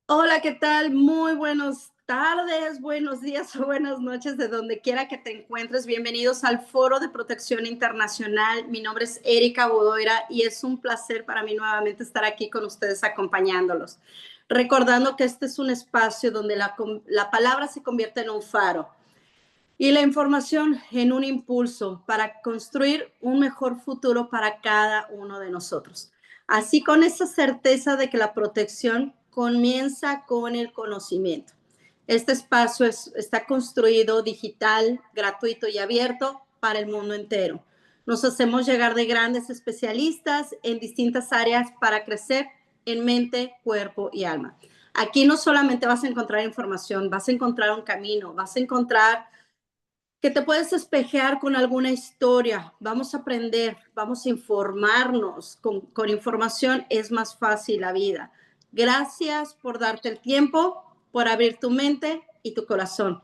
Hola, ¿qué tal? Muy buenas tardes, buenos días o buenas noches de donde quiera que te encuentres. Bienvenidos al Foro de Protección Internacional. Mi nombre es Erika Bodoira y es un placer para mí nuevamente estar aquí con ustedes acompañándolos. Recordando que este es un espacio donde la palabra se convierte en un faro y la información en un impulso para construir un mejor futuro para cada uno de nosotros. Así con esa certeza de que la protección comienza con el conocimiento. Este espacio está construido digital, gratuito y abierto para el mundo entero. Nos hacemos llegar de grandes especialistas en distintas áreas para crecer en mente, cuerpo y alma. Aquí no solamente vas a encontrar información, vas a encontrar un camino, vas a encontrar que te puedes espejear con alguna historia. Vamos a aprender, vamos a informarnos. Con información es más fácil la vida. Gracias por darte el tiempo, por abrir tu mente y tu corazón.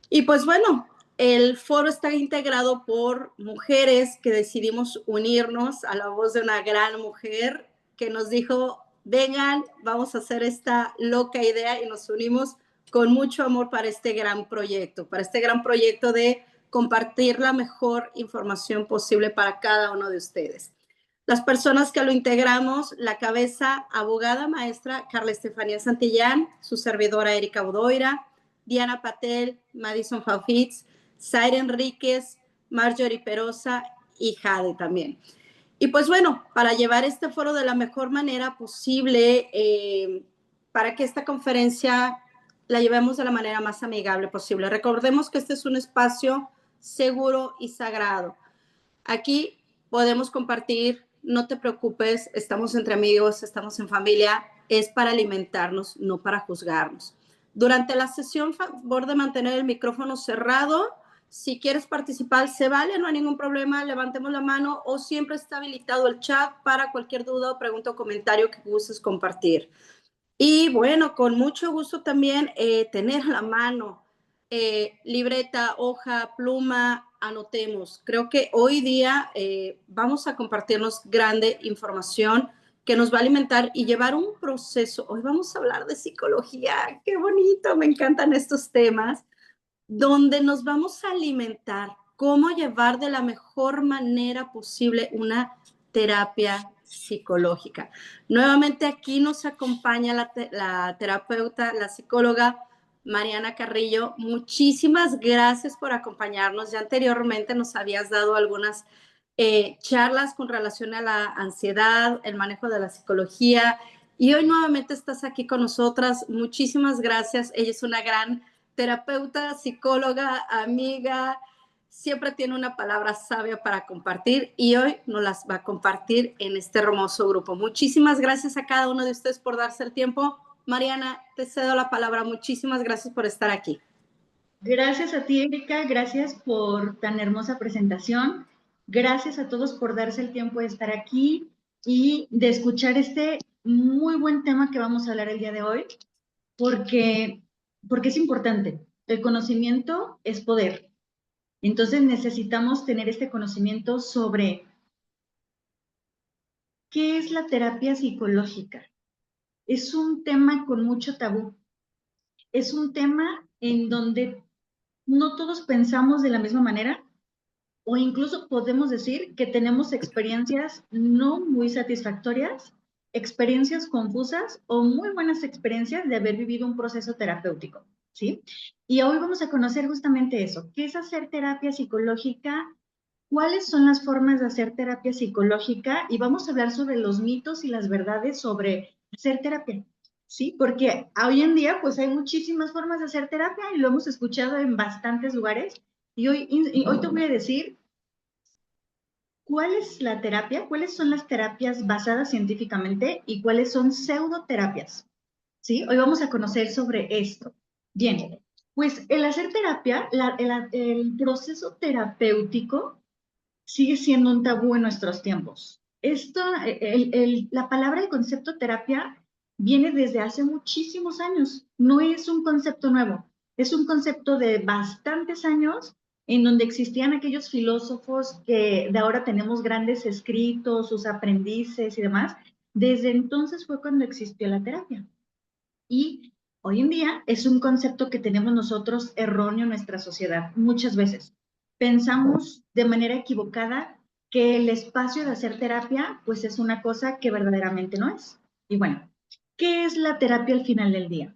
Y pues bueno, el foro está integrado por mujeres que decidimos unirnos a la voz de una gran mujer que nos dijo, vengan, vamos a hacer esta loca idea y nos unimos con mucho amor para este gran proyecto de compartir la mejor información posible para cada uno de ustedes. Las personas que lo integramos, la cabeza, abogada maestra Carla Estefanía Santillán, su servidora Erika Bodoira, Diana Patel, Madison Faufitz, Zaire Enríquez, Marjorie Perosa y Jade también. Y pues bueno, para llevar este foro de la mejor manera posible, para que esta conferencia la llevemos de la manera más amigable posible. Recordemos que este es un espacio seguro y sagrado. Aquí podemos compartir, no te preocupes, estamos entre amigos, estamos en familia, es para alimentarnos, no para juzgarnos. Durante la sesión, favor de mantener el micrófono cerrado. Si quieres participar, se vale, no hay ningún problema, levantemos la mano o siempre está habilitado el chat para cualquier duda, pregunta o comentario que gustes compartir. Y bueno, con mucho gusto también tener a la mano libreta, hoja, pluma, anotemos. Creo que hoy día vamos a compartirnos grande información que nos va a alimentar y llevar un proceso. Hoy vamos a hablar de psicología, qué bonito, me encantan estos temas, donde nos vamos a alimentar, cómo llevar de la mejor manera posible una terapia psicológica. Nuevamente aquí nos acompaña la terapeuta, la psicóloga Mariana Carrillo. Muchísimas gracias por acompañarnos. Ya anteriormente nos habías dado algunas charlas con relación a la ansiedad, el manejo de la psicología y hoy nuevamente estás aquí con nosotras. Muchísimas gracias. Ella es una gran terapeuta, psicóloga, amiga, siempre tiene una palabra sabia para compartir y hoy nos las va a compartir en este hermoso grupo. Muchísimas gracias a cada uno de ustedes por darse el tiempo. Mariana, te cedo la palabra. Muchísimas gracias por estar aquí. Gracias a ti, Erika, gracias por tan hermosa presentación. Gracias a todos por darse el tiempo de estar aquí y de escuchar este muy buen tema que vamos a hablar el día de hoy, porque, porque es importante. El conocimiento es poder. Entonces necesitamos tener este conocimiento sobre qué es la terapia psicológica. Es un tema con mucho tabú. Es un tema en donde no todos pensamos de la misma manera, o incluso podemos decir que tenemos experiencias no muy satisfactorias, experiencias confusas o muy buenas experiencias de haber vivido un proceso terapéutico, ¿sí? Y hoy vamos a conocer justamente eso, qué es hacer terapia psicológica, cuáles son las formas de hacer terapia psicológica y vamos a hablar sobre los mitos y las verdades sobre hacer terapia. Sí, porque hoy en día pues hay muchísimas formas de hacer terapia y lo hemos escuchado en bastantes lugares y hoy te voy a decir cuál es la terapia, cuáles son las terapias basadas científicamente y cuáles son pseudoterapias. ¿Sí? Hoy vamos a conocer sobre esto. Bien, pues el hacer terapia, el proceso terapéutico sigue siendo un tabú en nuestros tiempos. La palabra, el concepto terapia viene desde hace muchísimos años, no es un concepto nuevo, es un concepto de bastantes años en donde existían aquellos filósofos que de ahora tenemos grandes escritos, sus aprendices y demás. Desde entonces fue cuando existió la terapia. Y hoy en día es un concepto que tenemos nosotros erróneo en nuestra sociedad. Muchas veces pensamos de manera equivocada que el espacio de hacer terapia pues es una cosa que verdaderamente no es. Y bueno, ¿qué es la terapia al final del día?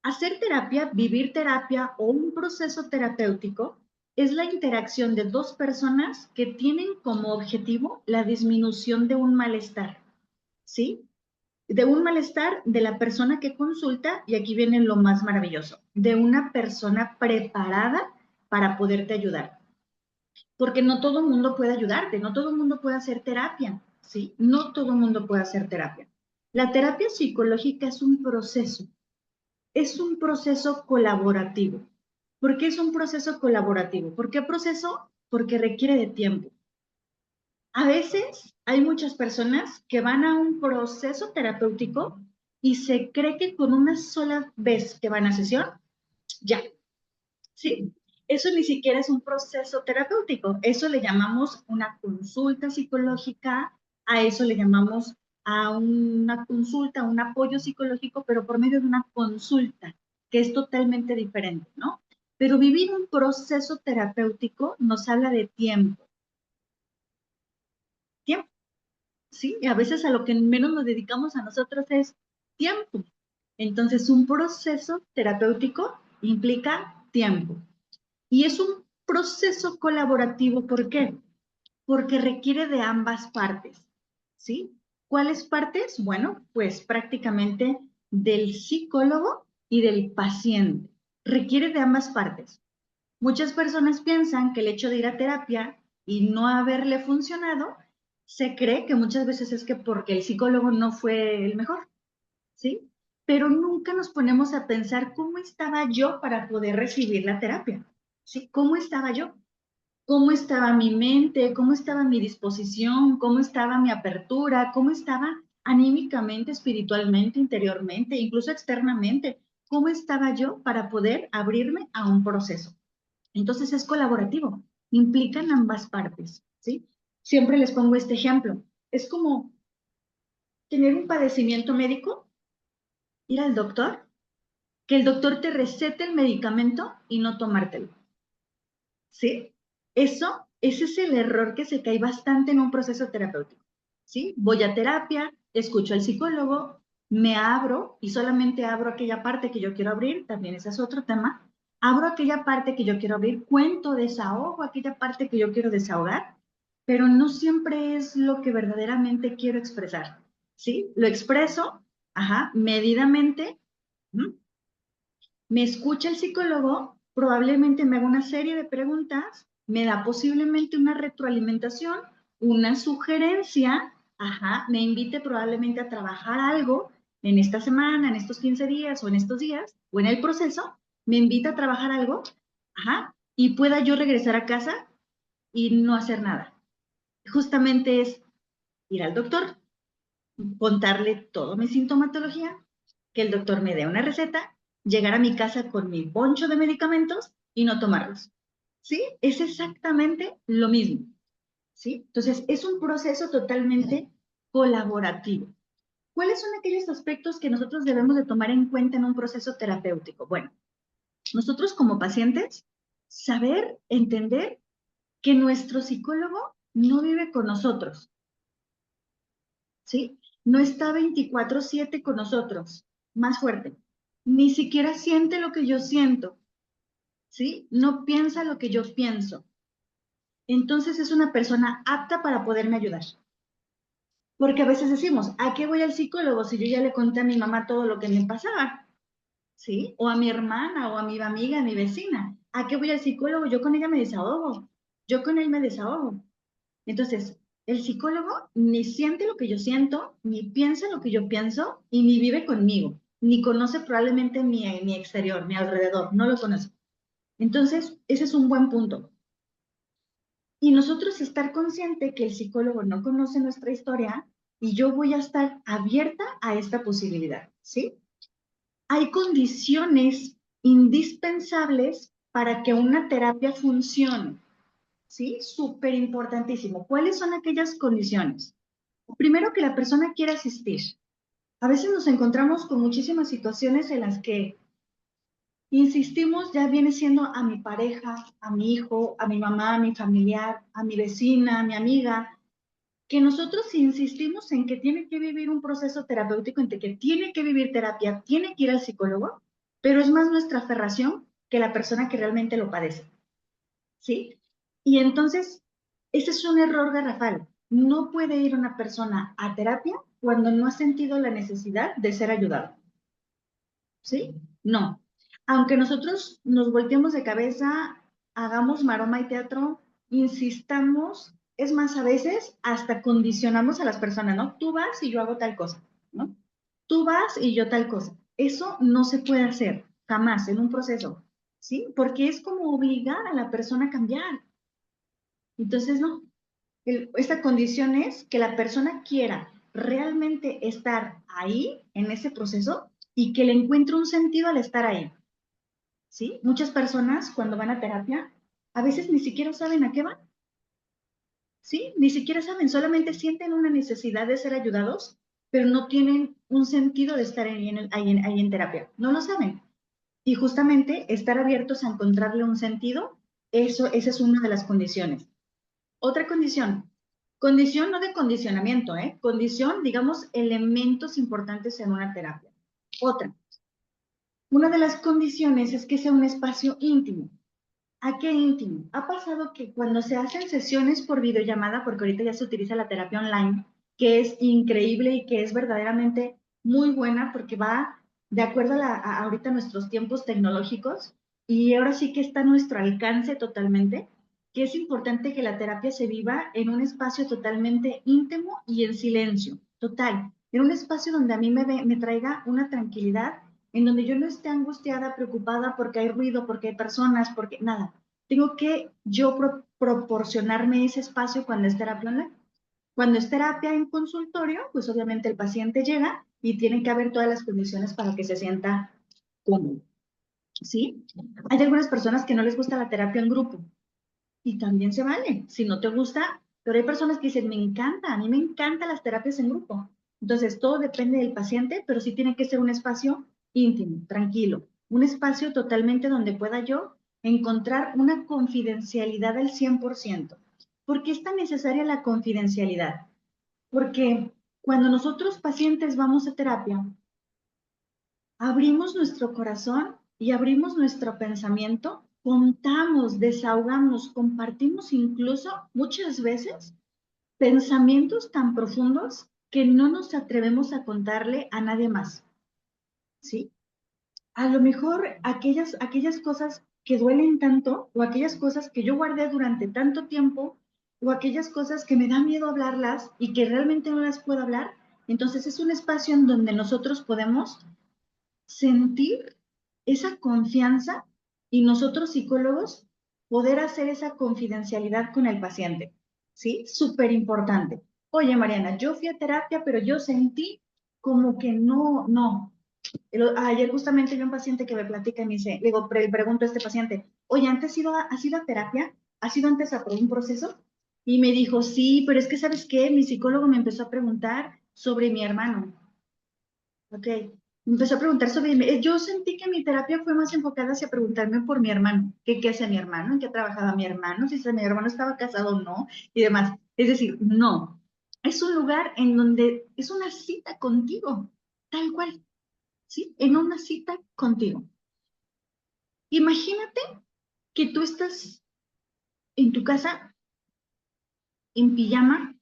Hacer terapia, vivir terapia o un proceso terapéutico es la interacción de dos personas que tienen como objetivo la disminución de un malestar, ¿sí? De un malestar de la persona que consulta, y aquí viene lo más maravilloso, de una persona preparada para poderte ayudar. Porque no todo el mundo puede ayudarte, no todo el mundo puede hacer terapia, ¿sí? No todo el mundo puede hacer terapia. La terapia psicológica es un proceso colaborativo. ¿Por qué es un proceso colaborativo? ¿Por qué proceso? Porque requiere de tiempo. A veces hay muchas personas que van a un proceso terapéutico y se cree que con una sola vez que van a sesión, ya, sí. Eso ni siquiera es un proceso terapéutico. Eso le llamamos una consulta psicológica, a eso le llamamos a una consulta, un apoyo psicológico, pero por medio de una consulta, que es totalmente diferente, ¿no? Pero vivir un proceso terapéutico nos habla de tiempo. Tiempo, ¿sí? Y a veces a lo que menos nos dedicamos a nosotros es tiempo. Entonces, un proceso terapéutico implica tiempo. Y es un proceso colaborativo, ¿por qué? Porque requiere de ambas partes, ¿sí? ¿Cuáles partes? Bueno, pues prácticamente del psicólogo y del paciente. Requiere de ambas partes. Muchas personas piensan que el hecho de ir a terapia y no haberle funcionado, se cree que muchas veces es que porque el psicólogo no fue el mejor, ¿sí? Pero nunca nos ponemos a pensar cómo estaba yo para poder recibir la terapia, ¿sí? ¿Cómo estaba yo? ¿Cómo estaba mi mente? ¿Cómo estaba mi disposición? ¿Cómo estaba mi apertura? ¿Cómo estaba anímicamente, espiritualmente, interiormente, incluso externamente? ¿Cómo estaba yo para poder abrirme a un proceso? Entonces es colaborativo, implican ambas partes, ¿sí? Siempre les pongo este ejemplo. Es como tener un padecimiento médico, ir al doctor, que el doctor te recete el medicamento y no tomártelo, ¿sí? Ese es el error que se cae bastante en un proceso terapéutico, ¿sí? Voy a terapia, escucho al psicólogo, me abro y solamente abro aquella parte que yo quiero abrir, también ese es otro tema, abro aquella parte que yo quiero abrir, cuento, desahogo aquella parte que yo quiero desahogar, pero no siempre es lo que verdaderamente quiero expresar, ¿sí? Lo expreso, ajá, medidamente, ¿m? Me escucha el psicólogo, probablemente me haga una serie de preguntas, me da posiblemente una retroalimentación, una sugerencia, ajá, me invite probablemente a trabajar algo en esta semana, en estos 15 días o en estos días, o en el proceso, me invita a trabajar algo, ajá, y pueda yo regresar a casa y no hacer nada. Justamente es ir al doctor, contarle toda mi sintomatología, que el doctor me dé una receta, llegar a mi casa con mi boncho de medicamentos y no tomarlos. ¿Sí? Es exactamente lo mismo. ¿Sí? Entonces, es un proceso totalmente colaborativo. ¿Cuáles son aquellos aspectos que nosotros debemos de tomar en cuenta en un proceso terapéutico? Bueno, nosotros como pacientes, saber, entender que nuestro psicólogo no vive con nosotros, ¿sí? No está 24/7 con nosotros, más fuerte. Ni siquiera siente lo que yo siento, ¿sí? No piensa lo que yo pienso. Entonces es una persona apta para poderme ayudar. Porque a veces decimos, ¿a qué voy al psicólogo si yo ya le conté a mi mamá todo lo que me pasaba? ¿Sí? O a mi hermana, o a mi amiga, a mi vecina. ¿A qué voy al psicólogo? Yo con ella me desahogo. Yo con él me desahogo. Entonces, el psicólogo ni siente lo que yo siento, ni piensa lo que yo pienso, y ni vive conmigo, ni conoce probablemente mi exterior, mi alrededor, no lo conoce. Entonces, ese es un buen punto. Y nosotros estar consciente que el psicólogo no conoce nuestra historia y yo voy a estar abierta a esta posibilidad, ¿sí? Hay condiciones indispensables para que una terapia funcione, ¿sí? Súper importantísimo. ¿Cuáles son aquellas condiciones? Primero, que la persona quiera asistir, A veces nos encontramos con muchísimas situaciones en las que insistimos, ya viene siendo a mi pareja, a mi hijo, a mi mamá, a mi familiar, a mi vecina, a mi amiga, que nosotros insistimos en que tiene que vivir un proceso terapéutico, en que tiene que vivir terapia, tiene que ir al psicólogo, pero es más nuestra aferración que la persona que realmente lo padece, ¿sí? Y entonces, ese es un error garrafal. No puede ir una persona a terapia cuando no ha sentido la necesidad de ser ayudado, ¿sí? No. Aunque nosotros nos volteemos de cabeza, hagamos maroma y teatro, insistamos, es más, a veces hasta condicionamos a las personas, ¿no? Tú vas y yo hago tal cosa, ¿no? Tú vas y yo tal cosa. Eso no se puede hacer jamás en un proceso, ¿sí? Porque es como obligar a la persona a cambiar. Entonces, no. Esta condición es que la persona quiera realmente estar ahí en ese proceso y que le encuentre un sentido al estar ahí. ¿Sí? Muchas personas cuando van a terapia a veces ni siquiera saben a qué van, ¿sí? Ni siquiera saben, solamente sienten una necesidad de ser ayudados, pero no tienen un sentido de estar ahí en terapia, no lo saben. Y justamente estar abiertos a encontrarle un sentido, esa es una de las condiciones. Otra condición no de condicionamiento, ¿eh? Condición, digamos, elementos importantes en una terapia. Otra, una de las condiciones es que sea un espacio íntimo. ¿A qué íntimo? Ha pasado que cuando se hacen sesiones por videollamada, porque ahorita ya se utiliza la terapia online, que es increíble y que es verdaderamente muy buena porque va de acuerdo a ahorita nuestros tiempos tecnológicos y ahora sí que está a nuestro alcance totalmente, que es importante que la terapia se viva en un espacio totalmente íntimo y en silencio, total, en un espacio donde a mí me traiga una tranquilidad en donde yo no esté angustiada, preocupada porque hay ruido, porque hay personas, porque nada. Tengo que yo proporcionarme ese espacio cuando es terapia online. Cuando es terapia en consultorio, pues obviamente el paciente llega y tienen que haber todas las condiciones para que se sienta cómodo, ¿sí? Hay algunas personas que no les gusta la terapia en grupo y también se vale, si no te gusta, pero hay personas que dicen, me encanta, a mí me encantan las terapias en grupo. Entonces, todo depende del paciente, pero sí tiene que ser un espacio íntimo, tranquilo, un espacio totalmente donde pueda yo encontrar una confidencialidad al 100%. ¿Por qué es tan necesaria la confidencialidad? Porque cuando nosotros pacientes vamos a terapia, abrimos nuestro corazón y abrimos nuestro pensamiento, contamos, desahogamos, compartimos incluso muchas veces pensamientos tan profundos que no nos atrevemos a contarle a nadie más, ¿sí? A lo mejor aquellas cosas que duelen tanto o aquellas cosas que yo guardé durante tanto tiempo o aquellas cosas que me da miedo hablarlas y que realmente no las puedo hablar, entonces es un espacio en donde nosotros podemos sentir esa confianza y nosotros psicólogos poder hacer esa confidencialidad con el paciente, ¿sí? Súper importante. Oye, Mariana, yo fui a terapia, pero yo sentí como que no. Ayer justamente vi un paciente que me platica y me dice, le digo, le pregunto a este paciente, oye, ¿antes has ido a terapia? ¿Has ido antes a por un proceso? Y me dijo, sí, pero es que, ¿sabes qué? Mi psicólogo me empezó a preguntar sobre mi hermano. Ok, me empezó a preguntar sobre mí. Yo sentí que mi terapia fue más enfocada hacia preguntarme por mi hermano, qué hacía mi hermano, en qué trabajaba mi hermano, si mi hermano estaba casado o no, y demás. Es decir, no, es un lugar en donde es una cita contigo, tal cual, ¿sí? En una cita contigo. Imagínate que tú estás en tu casa, en pijama,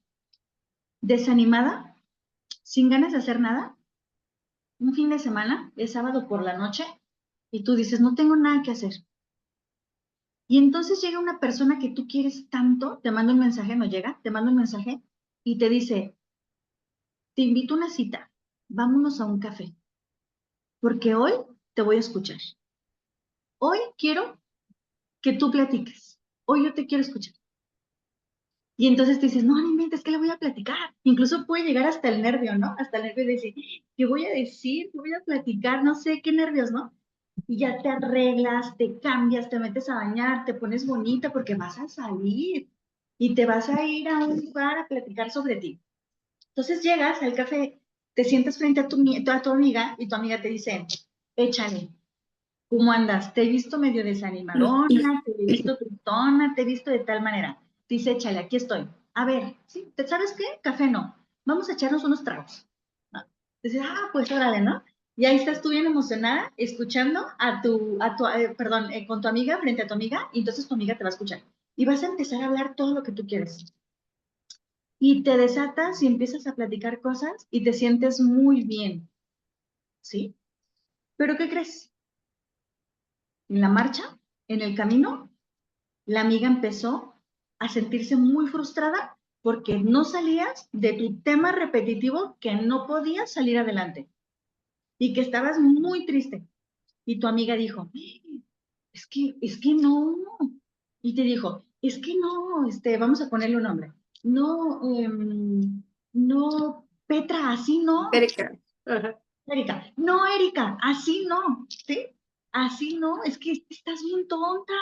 desanimada, sin ganas de hacer nada, un fin de semana, es sábado por la noche, y tú dices, no tengo nada que hacer. Y entonces llega una persona que tú quieres tanto, te manda un mensaje, no llega, te manda un mensaje y te dice, te invito a una cita, vámonos a un café, porque hoy te voy a escuchar. Hoy quiero que tú platiques. Hoy yo te quiero escuchar. Y entonces te dices, no, no inventes, ¿qué le voy a platicar? Incluso puede llegar hasta el nervio, ¿no? Hasta el nervio de decir, ¿qué voy a decir? ¿Qué voy a platicar? No sé, qué nervios, ¿no? Y ya te arreglas, te cambias, te metes a bañar, te pones bonita porque vas a salir y te vas a ir a un lugar a platicar sobre ti. Entonces llegas al café te sientas frente a tu amiga y tu amiga te dice, échale, ¿cómo andas? Te he visto medio desanimadona, te he visto tristona, te he visto de tal manera. Dice, échale, aquí estoy. A ver, ¿sí? ¿Sabes qué? Café no. Vamos a echarnos unos tragos. ¿No? Dice, pues órale, ¿no? Y ahí estás tú bien emocionada, escuchando perdón, con tu amiga, frente a tu amiga, y entonces tu amiga te va a escuchar. Y vas a empezar a hablar todo lo que tú quieres. Y te desatas y empiezas a platicar cosas y te sientes muy bien, ¿sí? Pero ¿qué crees? En la marcha, en el camino, la amiga empezó a sentirse muy frustrada porque no salías de tu tema repetitivo que no podías salir adelante y que estabas muy triste. Y tu amiga dijo, es que no. Y te dijo, es que no, vamos a ponerle un nombre. No, no, Petra, así no. Erika. Ajá. Erika, no, Erika, así no, ¿sí? Así no, es que estás bien tonta.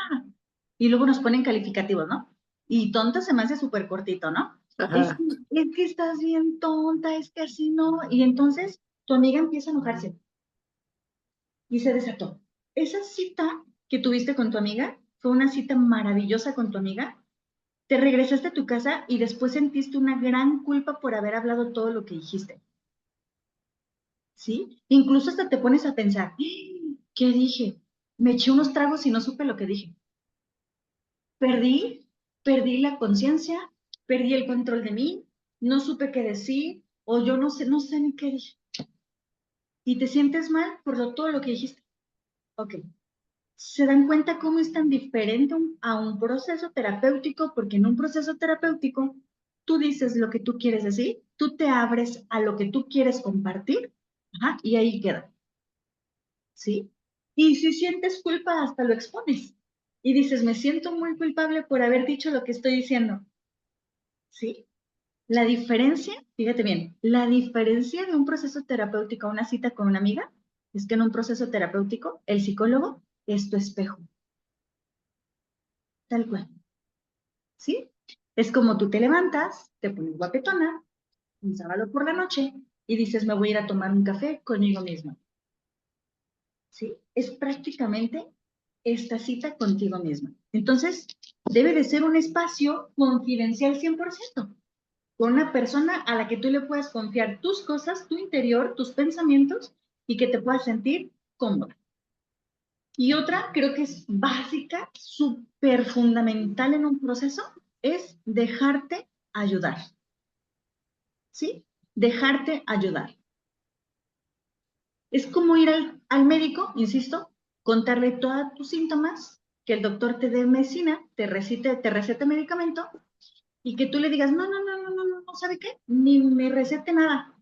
Y luego nos ponen calificativos, ¿no? Y tonta se me hace súper cortito, ¿no? Es Ajá. que, es que estás bien tonta, es que así no. Y entonces tu amiga empieza a enojarse y se desató. Esa cita que tuviste con tu amiga fue una cita maravillosa con tu amiga. Te regresaste a tu casa y después sentiste una gran culpa por haber hablado todo lo que dijiste. ¿Sí? Incluso hasta te pones a pensar, ¿qué dije? Me eché unos tragos y no supe lo que dije. Perdí la conciencia, perdí el control de mí, no supe qué decir, o yo no sé ni qué dije. Y te sientes mal por todo lo que dijiste. Ok. ¿Se dan cuenta cómo es tan diferente a un proceso terapéutico? Porque en un proceso terapéutico tú dices lo que tú quieres decir, tú te abres a lo que tú quieres compartir, ajá, y ahí queda. ¿Sí? Y si sientes culpa, hasta lo expones. Y dices, me siento muy culpable por haber dicho lo que estoy diciendo. ¿Sí? La diferencia, fíjate bien, la diferencia de un proceso terapéutico a una cita con una amiga es que en un proceso terapéutico, el psicólogo es tu espejo. Tal cual. ¿Sí? Es como tú te levantas, te pones guapetona, un sábado por la noche, y dices, me voy a ir a tomar un café conmigo misma. ¿Sí? Es prácticamente esta cita contigo misma. Entonces, debe de ser un espacio confidencial 100%, con una persona a la que tú le puedas confiar tus cosas, tu interior, tus pensamientos, y que te puedas sentir cómoda. Y otra, creo que es básica, súper fundamental en un proceso, es dejarte ayudar. ¿Sí? Dejarte ayudar. Es como ir al médico, insisto, contarle todos tus síntomas, que el doctor te dé medicina, te recete medicamento y que tú le digas, no, no, no, no, no, no, ¿sabe qué? Ni me recete nada.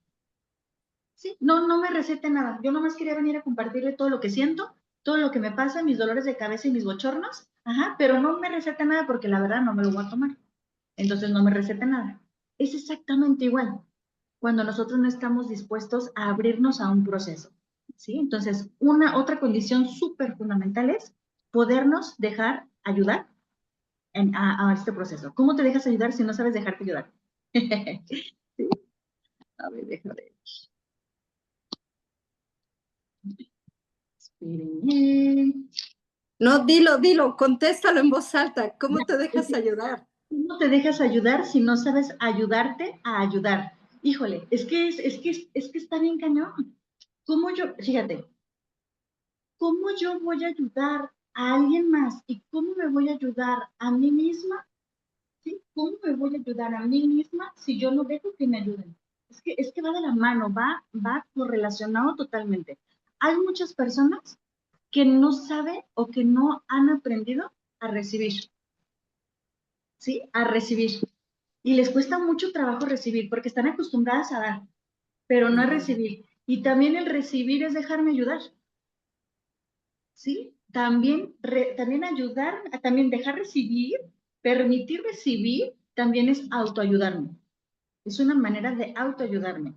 Sí, no, no me recete nada. Yo nomás quería venir a compartirle todo lo que siento, todo lo que me pasa, mis dolores de cabeza y mis bochornos, ajá, pero no me recete nada porque la verdad no me lo voy a tomar. Entonces no me recete nada. Es exactamente igual cuando nosotros no estamos dispuestos a abrirnos a un proceso. ¿Sí? Entonces, otra condición súper fundamental es podernos dejar ayudar a este proceso. ¿Cómo te dejas ayudar si no sabes dejarte ayudar? ¿Sí? A ver, déjame. Espérenme. No, dilo, contéstalo en voz alta. ¿Cómo te dejas ayudar? ¿Cómo te dejas ayudar si no sabes ayudarte a ayudar? Híjole, es que está bien cañón. Fíjate, ¿cómo yo voy a ayudar a alguien más y cómo me voy a ayudar a mí misma? ¿Sí? ¿Cómo me voy a ayudar a mí misma si yo no dejo que me ayuden? Es que va de la mano, va correlacionado totalmente. Hay muchas personas que no saben o que no han aprendido a recibir, ¿sí? A recibir. Y les cuesta mucho trabajo recibir porque están acostumbradas a dar, pero no a recibir. Y también el recibir es dejarme ayudar. ¿Sí? También ayudar, también dejar recibir, permitir recibir, también es autoayudarme. Es una manera de autoayudarme.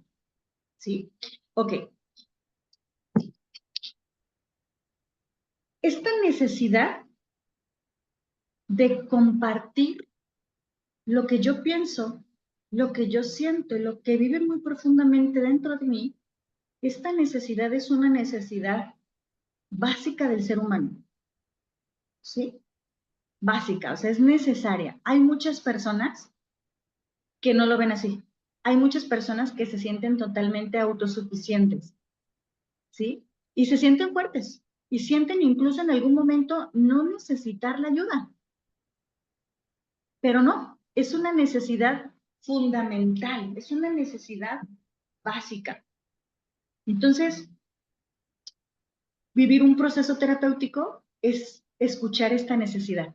¿Sí? Ok. Esta necesidad de compartir lo que yo pienso lo que yo siento y lo que vive muy profundamente dentro de mí, esta necesidad es una necesidad básica del ser humano, ¿sí? Básica, o sea, es necesaria. Hay muchas personas que no lo ven así. Hay muchas personas que se sienten totalmente autosuficientes, ¿sí? Y se sienten fuertes y sienten incluso en algún momento no necesitar la ayuda. Pero no, es una necesidad fundamental, es una necesidad básica. Entonces, vivir un proceso terapéutico es escuchar esta necesidad,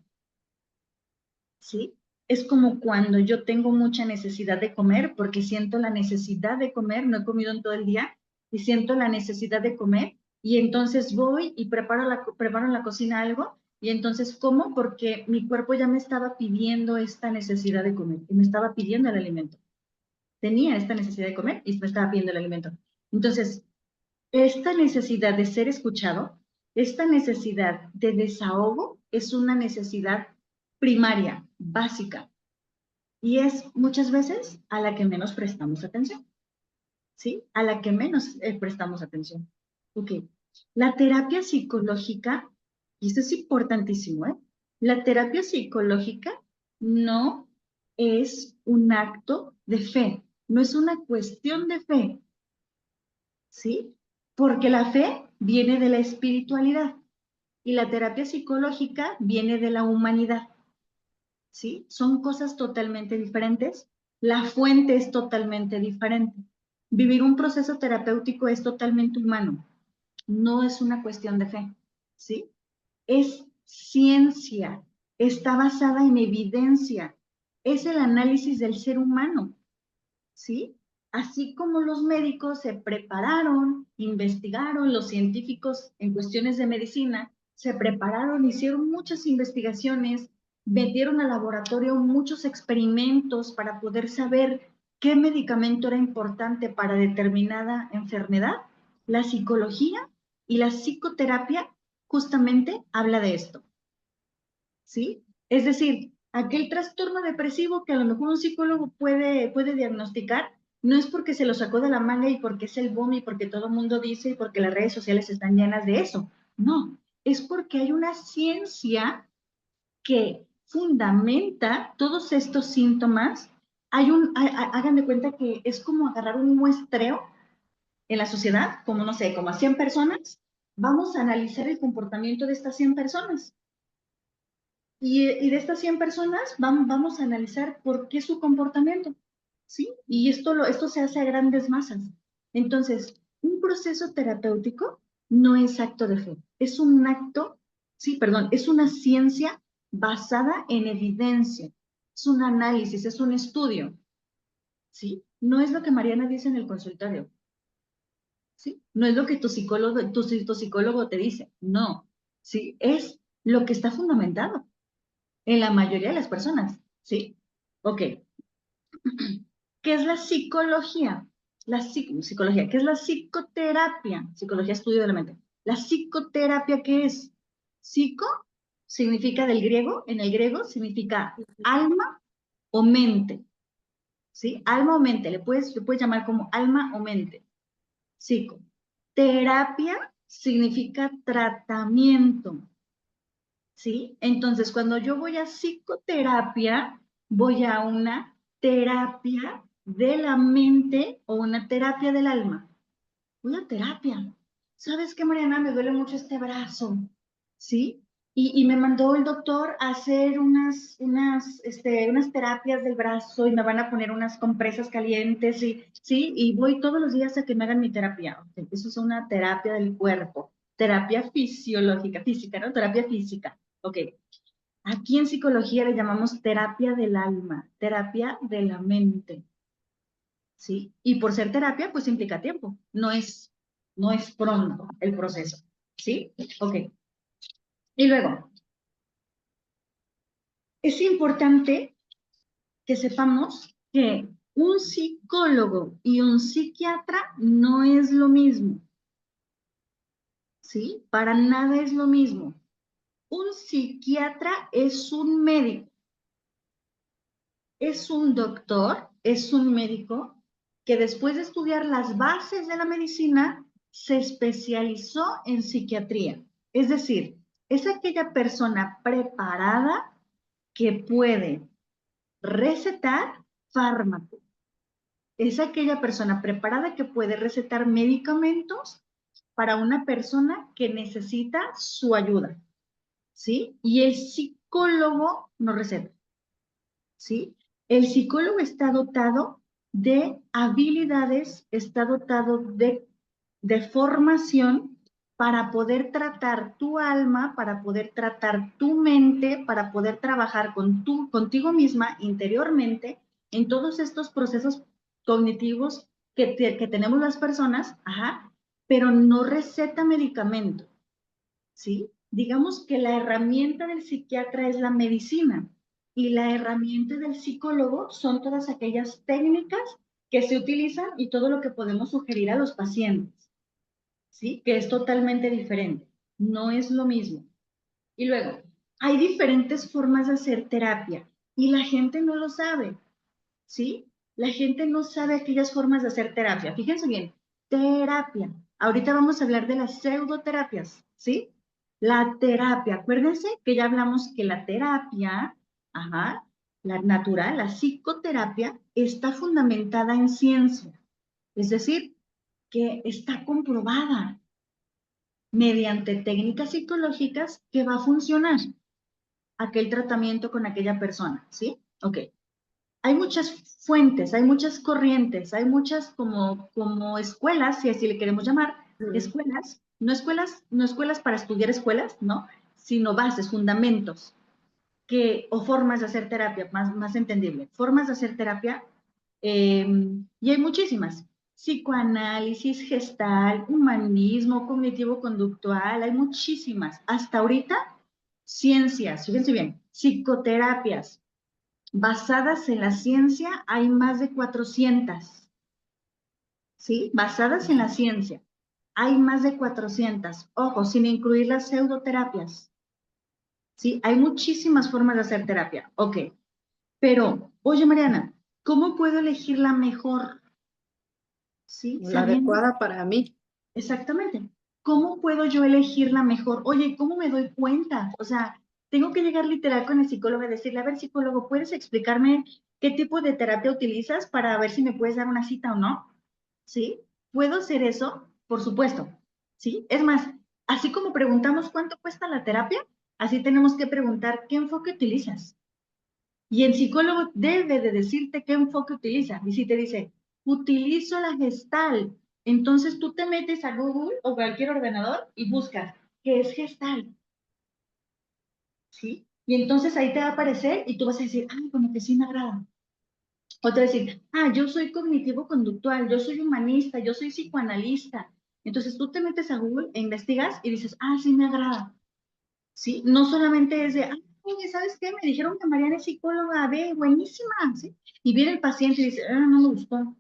¿sí? Es como cuando yo tengo mucha necesidad de comer porque siento la necesidad de comer, no he comido en todo el día y siento la necesidad de comer y entonces voy y preparo en la cocina algo y entonces como porque mi cuerpo ya me estaba pidiendo esta necesidad de comer y me estaba pidiendo el alimento. Tenía esta necesidad de comer y me estaba pidiendo el alimento. Entonces, esta necesidad de ser escuchado, esta necesidad de desahogo es una necesidad primaria, básica, y es muchas veces a la que menos prestamos atención, ¿sí? A la que menos prestamos atención. Ok, la terapia psicológica, y esto es importantísimo, ¿eh? La terapia psicológica no es un acto de fe, no es una cuestión de fe, ¿sí? Porque la fe viene de la espiritualidad y la terapia psicológica viene de la humanidad, ¿sí? Son cosas totalmente diferentes. La fuente es totalmente diferente. Vivir un proceso terapéutico es totalmente humano, no es una cuestión de fe, ¿sí? Es ciencia, está basada en evidencia, es el análisis del ser humano, ¿sí? Así como los médicos se prepararon, investigaron, los científicos en cuestiones de medicina se prepararon, hicieron muchas investigaciones, metieron al laboratorio muchos experimentos para poder saber qué medicamento era importante para determinada enfermedad. La psicología y la psicoterapia justamente habla de esto, ¿sí? Es decir, aquel trastorno depresivo que a lo mejor un psicólogo puede diagnosticar, no es porque se lo sacó de la manga y porque es el boom y porque todo el mundo dice y porque las redes sociales están llenas de eso. No, es porque hay una ciencia que fundamenta todos estos síntomas. Hagan de cuenta que es como agarrar un muestreo en la sociedad, como no sé, como a 100 personas, vamos a analizar el comportamiento de estas 100 personas. Y de estas 100 personas vamos a analizar por qué su comportamiento, ¿sí? Y esto se hace a grandes masas. Entonces, un proceso terapéutico no es acto de fe, es un acto, sí, perdón, es una ciencia basada en evidencia, es un análisis, es un estudio, ¿sí? No es lo que Mariana dice en el consultorio, ¿sí? No es lo que tu psicólogo te dice, no, ¿sí? Es lo que está fundamentado en la mayoría de las personas, ¿sí? Ok. ¿Qué es la psicología? Psicología. ¿Qué es la psicoterapia? Psicología, estudio de la mente. ¿La psicoterapia qué es? Psico significa del griego, en el griego significa alma o mente, ¿sí? Alma o mente, le puedes llamar como alma o mente. Psico. Terapia significa tratamiento, ¿sí? Entonces, cuando yo voy a psicoterapia, voy a una terapia de la mente o una terapia del alma. Una terapia. ¿Sabes qué, Mariana? Me duele mucho este brazo, ¿sí? Y me mandó el doctor a hacer unas terapias del brazo y me van a poner unas compresas calientes, y, ¿sí? Y voy todos los días a que me hagan mi terapia. Okay, eso es una terapia del cuerpo, terapia fisiológica, física, ¿no? Terapia física. Ok. Aquí en psicología le llamamos terapia del alma, terapia de la mente, ¿sí? Y por ser terapia, pues implica tiempo, no es pronto el proceso, ¿sí? Ok. Y luego, es importante que sepamos que un psicólogo y un psiquiatra no es lo mismo, ¿sí? Para nada es lo mismo. Un psiquiatra es un médico, es un doctor, es un médico que después de estudiar las bases de la medicina, se especializó en psiquiatría. Es decir, es aquella persona preparada que puede recetar fármaco. Es aquella persona preparada que puede recetar medicamentos para una persona que necesita su ayuda, ¿sí? Y el psicólogo no receta, ¿sí? El psicólogo está dotado de habilidades, está dotado de formación para poder tratar tu alma, para poder tratar tu mente, para poder trabajar contigo misma interiormente en todos estos procesos cognitivos que tenemos las personas, ajá, pero no receta medicamento, ¿sí? Digamos que la herramienta del psiquiatra es la medicina y la herramienta del psicólogo son todas aquellas técnicas que se utilizan y todo lo que podemos sugerir a los pacientes, ¿sí? Que es totalmente diferente, no es lo mismo. Y luego, hay diferentes formas de hacer terapia y la gente no lo sabe, ¿sí? La gente no sabe aquellas formas de hacer terapia. Fíjense bien, terapia. Ahorita vamos a hablar de las pseudoterapias, ¿sí? La terapia, acuérdense que ya hablamos que la terapia, ajá, la natural, la psicoterapia, está fundamentada en ciencia. Es decir, que está comprobada mediante técnicas psicológicas que va a funcionar aquel tratamiento con aquella persona, ¿sí? Ok. Hay muchas fuentes, hay muchas corrientes, hay muchas como escuelas, si así le queremos llamar, escuelas, no escuelas para estudiar escuelas, ¿no? Sino bases, fundamentos, o formas de hacer terapia, más entendible, formas de hacer terapia, y hay muchísimas. Psicoanálisis, gestal, humanismo, cognitivo-conductual, hay muchísimas. Hasta ahorita, ciencias, fíjense bien, psicoterapias, basadas en la ciencia, hay más de 400, ¿sí? Basadas en la ciencia, hay más de 400. Ojo, sin incluir las pseudoterapias, ¿sí? Hay muchísimas formas de hacer terapia, ok. Pero, oye Mariana, ¿cómo puedo elegir la mejor? ¿Sí? La Sabiendo adecuada para mí. exactamente. ¿Cómo puedo yo elegir la mejor? Oye, ¿cómo me doy cuenta? O sea, tengo que llegar literal con el psicólogo y decirle, a ver, psicólogo, ¿puedes explicarme qué tipo de terapia utilizas para ver si me puedes dar una cita o no? ¿Sí? ¿Puedo hacer eso? Por supuesto. ¿Sí? Es más, así como preguntamos cuánto cuesta la terapia, así tenemos que preguntar qué enfoque utilizas. Y el psicólogo debe de decirte qué enfoque utiliza. Y si te dice, utilizo la Gestalt, entonces tú te metes a Google o cualquier ordenador y buscas qué es Gestalt, ¿sí? Y entonces ahí te va a aparecer y tú vas a decir, ah, como que sí me agrada. O te va a decir, ah, yo soy cognitivo-conductual, yo soy humanista, yo soy psicoanalista. Entonces tú te metes a Google e investigas y dices, ah, sí me agrada. ¿Sí? No solamente es de, ah, oye, ¿sabes qué? Me dijeron que Mariana es psicóloga, ve, buenísima, ¿sí? Y viene el paciente y dice, ah, no me gustó.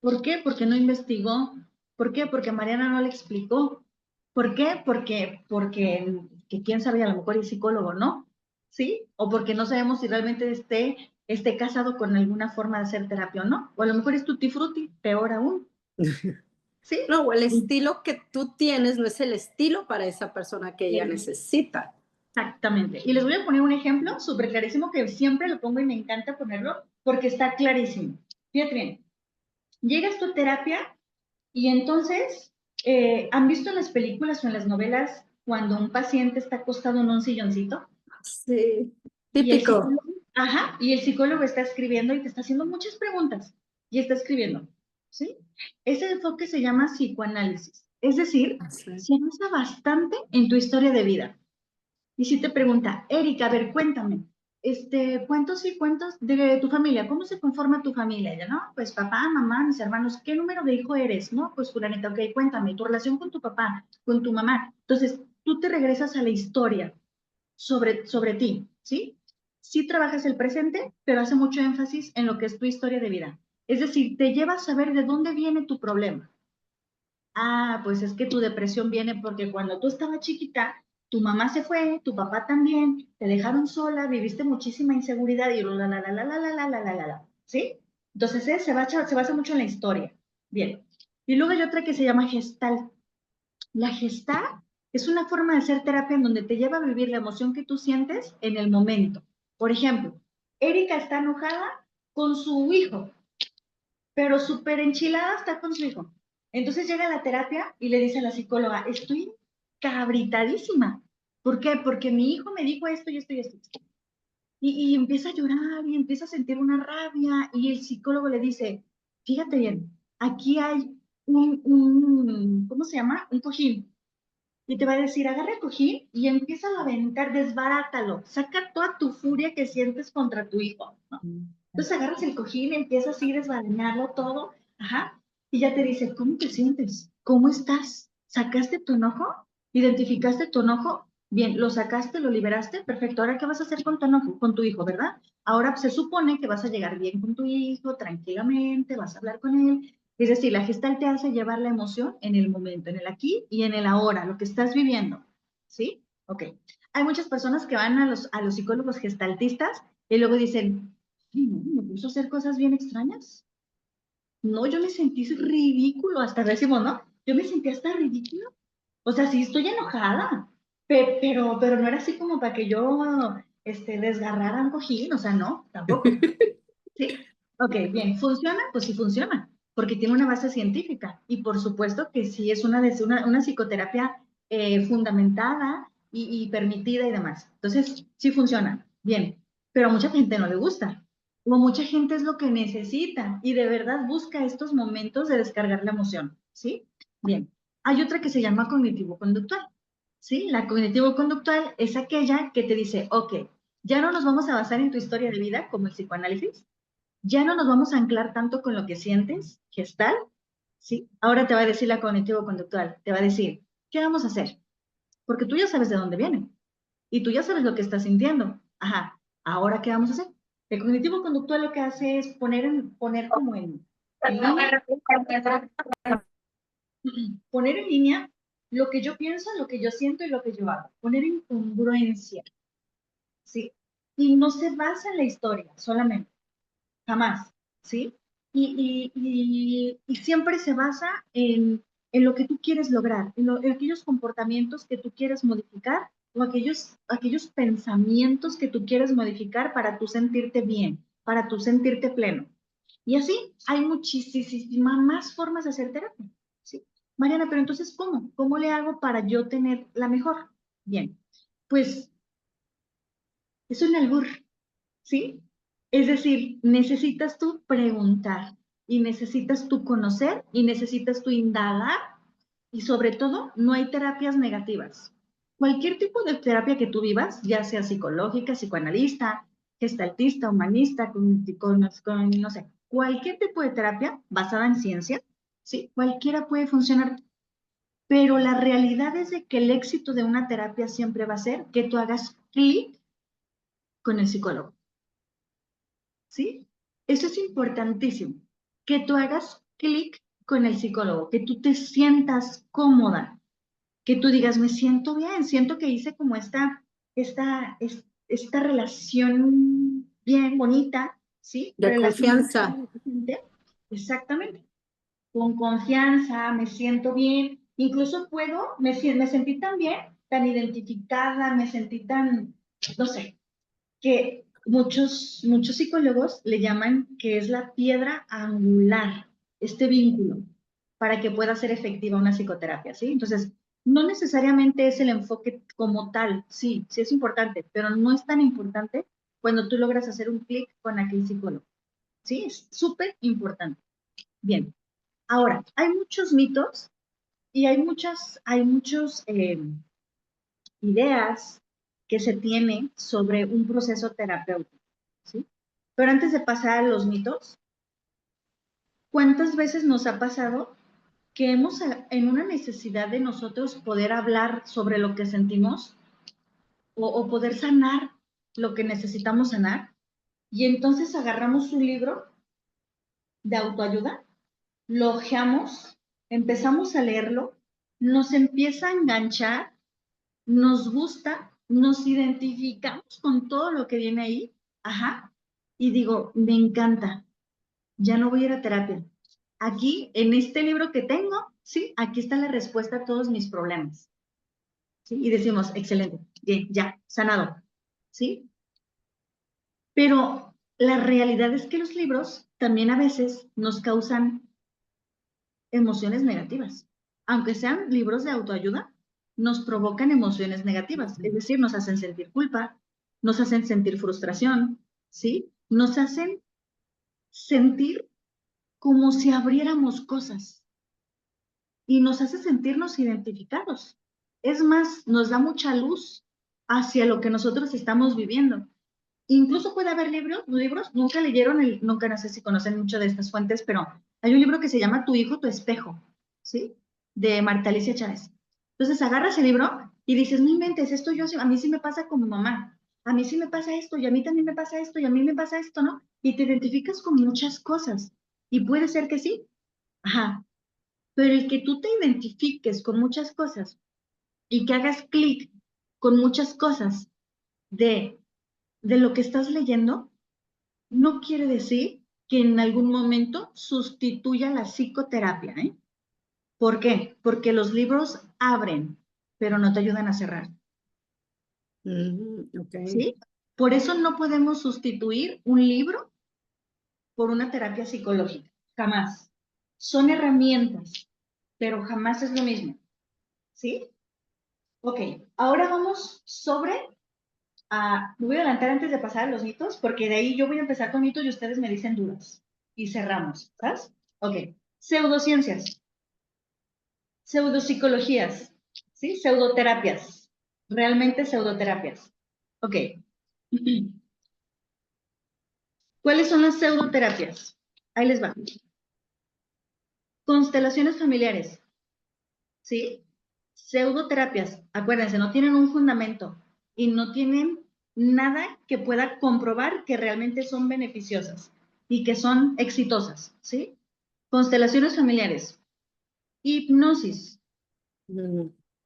¿Por qué? Porque no investigó. ¿Por qué? Porque Mariana no le explicó. ¿Por qué? Porque que quién sabe, a lo mejor es psicólogo, ¿no? ¿Sí? O porque no sabemos si realmente esté casado con alguna forma de hacer terapia o no. O a lo mejor es tutti frutti, peor aún. ¿Sí? No, o el estilo que tú tienes no es el estilo para esa persona que ella necesita. Exactamente. Y les voy a poner un ejemplo súper clarísimo que siempre lo pongo y me encanta ponerlo porque está clarísimo. Fíjate bien, llegas tu terapia y entonces, ¿han visto en las películas o en las novelas cuando un paciente está acostado en un silloncito? Sí, Y el típico. psicólogo, ajá, y el psicólogo está escribiendo y te está haciendo muchas preguntas y está escribiendo, ¿sí? Ese enfoque se llama psicoanálisis. Es decir, Sí. se basa bastante en tu historia de vida. Y si te pregunta, Erika, a ver, cuéntame, ¿cuántos y cuántos de tu familia? ¿Cómo se conforma tu familia? Ya, ¿no? Pues papá, mamá, mis hermanos, ¿qué número de hijo eres? No, pues fulanita, ok, cuéntame, tu relación con tu papá, con tu mamá. Entonces, tú te regresas a la historia sobre ti, ¿sí? Sí trabajas el presente, pero hace mucho énfasis en lo que es tu historia de vida. Es decir, te lleva a saber de dónde viene tu problema. Ah, pues es que tu depresión viene porque cuando tú estabas chiquita, tu mamá se fue, tu papá también, te dejaron sola, viviste muchísima inseguridad y la, la, la, la, la, la, la, la, la, la. ¿sí? Entonces, se basa mucho en la historia. Bien. Y luego hay otra que se llama gestal. La gestal es una forma de hacer terapia en donde te lleva a vivir la emoción que tú sientes en el momento. Por ejemplo, Erika está enojada con su hijo, pero súper enchilada está con su hijo. Entonces llega a la terapia y le dice a la psicóloga, estoy cabritadísima. ¿Por qué? Porque mi hijo me dijo esto y esto y esto. Y empieza a llorar y empieza a sentir una rabia y el psicólogo le dice, fíjate bien, aquí hay ¿cómo se llama? Un cojín. Y te va a decir, agarra el cojín y empieza a aventar, desbarátalo, saca toda tu furia que sientes contra tu hijo, ¿no? Entonces agarras el cojín, empiezas así a desbaratarlo todo, ajá, y ya te dice, ¿cómo te sientes? ¿Cómo estás? ¿Sacaste tu enojo? ¿Identificaste tu enojo? Bien, lo sacaste, lo liberaste, perfecto. Ahora, ¿qué vas a hacer con tu enojo, con tu hijo, verdad? Ahora se supone que vas a llegar bien con tu hijo, tranquilamente, vas a hablar con él. Es decir, la gestal te hace llevar la emoción en el momento, en el aquí y en el ahora, lo que estás viviendo. ¿Sí? Ok. Hay muchas personas que van a los psicólogos gestaltistas y luego dicen, "Sí, no, me puso a hacer cosas bien extrañas. No, yo me sentí ridículo, hasta decimos, ¿no? Yo me sentí hasta ridículo. O sea, sí estoy enojada, pero no era así como para que yo desgarrara un cojín, o sea, no, tampoco. ¿Sí? Ok, bien. ¿Funciona? Pues sí funciona, porque tiene una base científica. Y por supuesto que sí es una psicoterapia fundamentada y permitida y demás. Entonces, sí funciona. Bien. Pero a mucha gente no le gusta. O mucha gente es lo que necesita y de verdad busca estos momentos de descargar la emoción. ¿Sí? Bien. Hay otra que se llama cognitivo-conductual. ¿Sí? La cognitivo-conductual es aquella que te dice, ok, ya no nos vamos a basar en tu historia de vida como el psicoanálisis, ya no nos vamos a anclar tanto con lo que sientes, gestal, ¿sí? Ahora te va a decir la cognitivo-conductual, te va a decir, ¿qué vamos a hacer? Porque tú ya sabes de dónde viene y tú ya sabes lo que estás sintiendo. Ajá, ¿ahora qué vamos a hacer? El cognitivo-conductual lo que hace es poner como en línea, poner en línea lo que yo pienso, lo que yo siento y lo que yo hago. Poner en congruencia, ¿sí? Y no se basa en la historia solamente. Jamás, ¿sí? Y siempre se basa en lo que tú quieres lograr, en aquellos comportamientos que tú quieres modificar o aquellos pensamientos que tú quieres modificar para tú sentirte bien, para tú sentirte pleno. Y así hay muchísimas más formas de hacer terapia, ¿sí? Mariana, pero entonces, ¿cómo? ¿Cómo le hago para yo tener la mejor? Bien, pues es un albur, ¿sí? Es decir, necesitas tú preguntar y necesitas tú conocer y necesitas tú indagar y sobre todo no hay terapias negativas. Cualquier tipo de terapia que tú vivas, ya sea psicológica, psicoanalista, gestaltista, humanista, no sé, cualquier tipo de terapia basada en ciencia, sí, cualquiera puede funcionar, pero la realidad es de que el éxito de una terapia siempre va a ser que tú hagas clic con el psicólogo. ¿Sí? Eso es importantísimo, que tú hagas clic con el psicólogo, que tú te sientas cómoda, que tú digas, me siento bien, siento que hice como esta relación bien bonita, ¿sí? De Relación confianza. exactamente, con confianza, me siento bien, incluso me sentí tan bien, tan identificada, me sentí tan, no sé, que muchos psicólogos le llaman que es la piedra angular, este vínculo, para que pueda ser efectiva una psicoterapia, ¿sí? Entonces, no necesariamente es el enfoque como tal, sí, sí es importante, pero no es tan importante cuando tú logras hacer un clic con aquel psicólogo, ¿sí? Es súper importante. Bien, ahora, hay muchos mitos y hay muchos ideas que se tiene sobre un proceso terapéutico, ¿sí? Pero antes de pasar a los mitos, ¿cuántas veces nos ha pasado que en una necesidad de nosotros poder hablar sobre lo que sentimos o poder sanar lo que necesitamos sanar, y entonces agarramos un libro de autoayuda, lo hojeamos, empezamos a leerlo, nos empieza a enganchar, nos gusta, nos identificamos con todo lo que viene ahí, ajá, y digo, me encanta. ya no voy a ir a terapia. Aquí, en este libro que tengo, sí, aquí está la respuesta a todos mis problemas. ¿Sí? Y decimos, excelente, bien, ya, sanado. ¿Sí? Pero la realidad es que los libros también a veces nos causan emociones negativas. Aunque sean libros de autoayuda, nos provocan emociones negativas. Es decir, nos hacen sentir culpa, nos hacen sentir frustración, ¿sí? Nos hacen sentir como si abriéramos cosas y nos hace sentirnos identificados. Es más, nos da mucha luz hacia lo que nosotros estamos viviendo. Incluso puede haber libros, nunca leyeron, nunca no sé si conocen mucho de estas fuentes, pero hay un libro que se llama Tu hijo, tu espejo, ¿sí? De Marta Alicia Chávez. Entonces agarras el libro y dices, no inventes, esto a mí sí me pasa con mi mamá, a mí sí me pasa esto, y a mí también me pasa esto, y a mí me pasa esto, ¿no? Y te identificas con muchas cosas. Y puede ser que sí, ajá, pero el que tú te identifiques con muchas cosas y que hagas clic con muchas cosas de, de lo que estás leyendo, no quiere decir que en algún momento sustituya la psicoterapia, ¿eh? ¿Por qué? Porque los libros abren, pero no te ayudan a cerrar, Ok. ¿sí? Por eso no podemos sustituir un libro por una terapia psicológica, jamás. Son herramientas, pero jamás es lo mismo, ¿sí? Ok, ahora vamos me voy a adelantar antes de pasar a los mitos, porque de ahí yo voy a empezar con mitos y ustedes me dicen dudas. Y cerramos, ¿sabes? Ok, pseudociencias, pseudopsicologías, ¿sí? Pseudoterapias, realmente pseudoterapias. Ok. ¿Cuáles son las pseudoterapias? Ahí les va. Constelaciones familiares, ¿sí? Pseudoterapias, acuérdense, no tienen un fundamento y no tienen nada que pueda comprobar que realmente son beneficiosas y que son exitosas, ¿sí? Constelaciones familiares, hipnosis,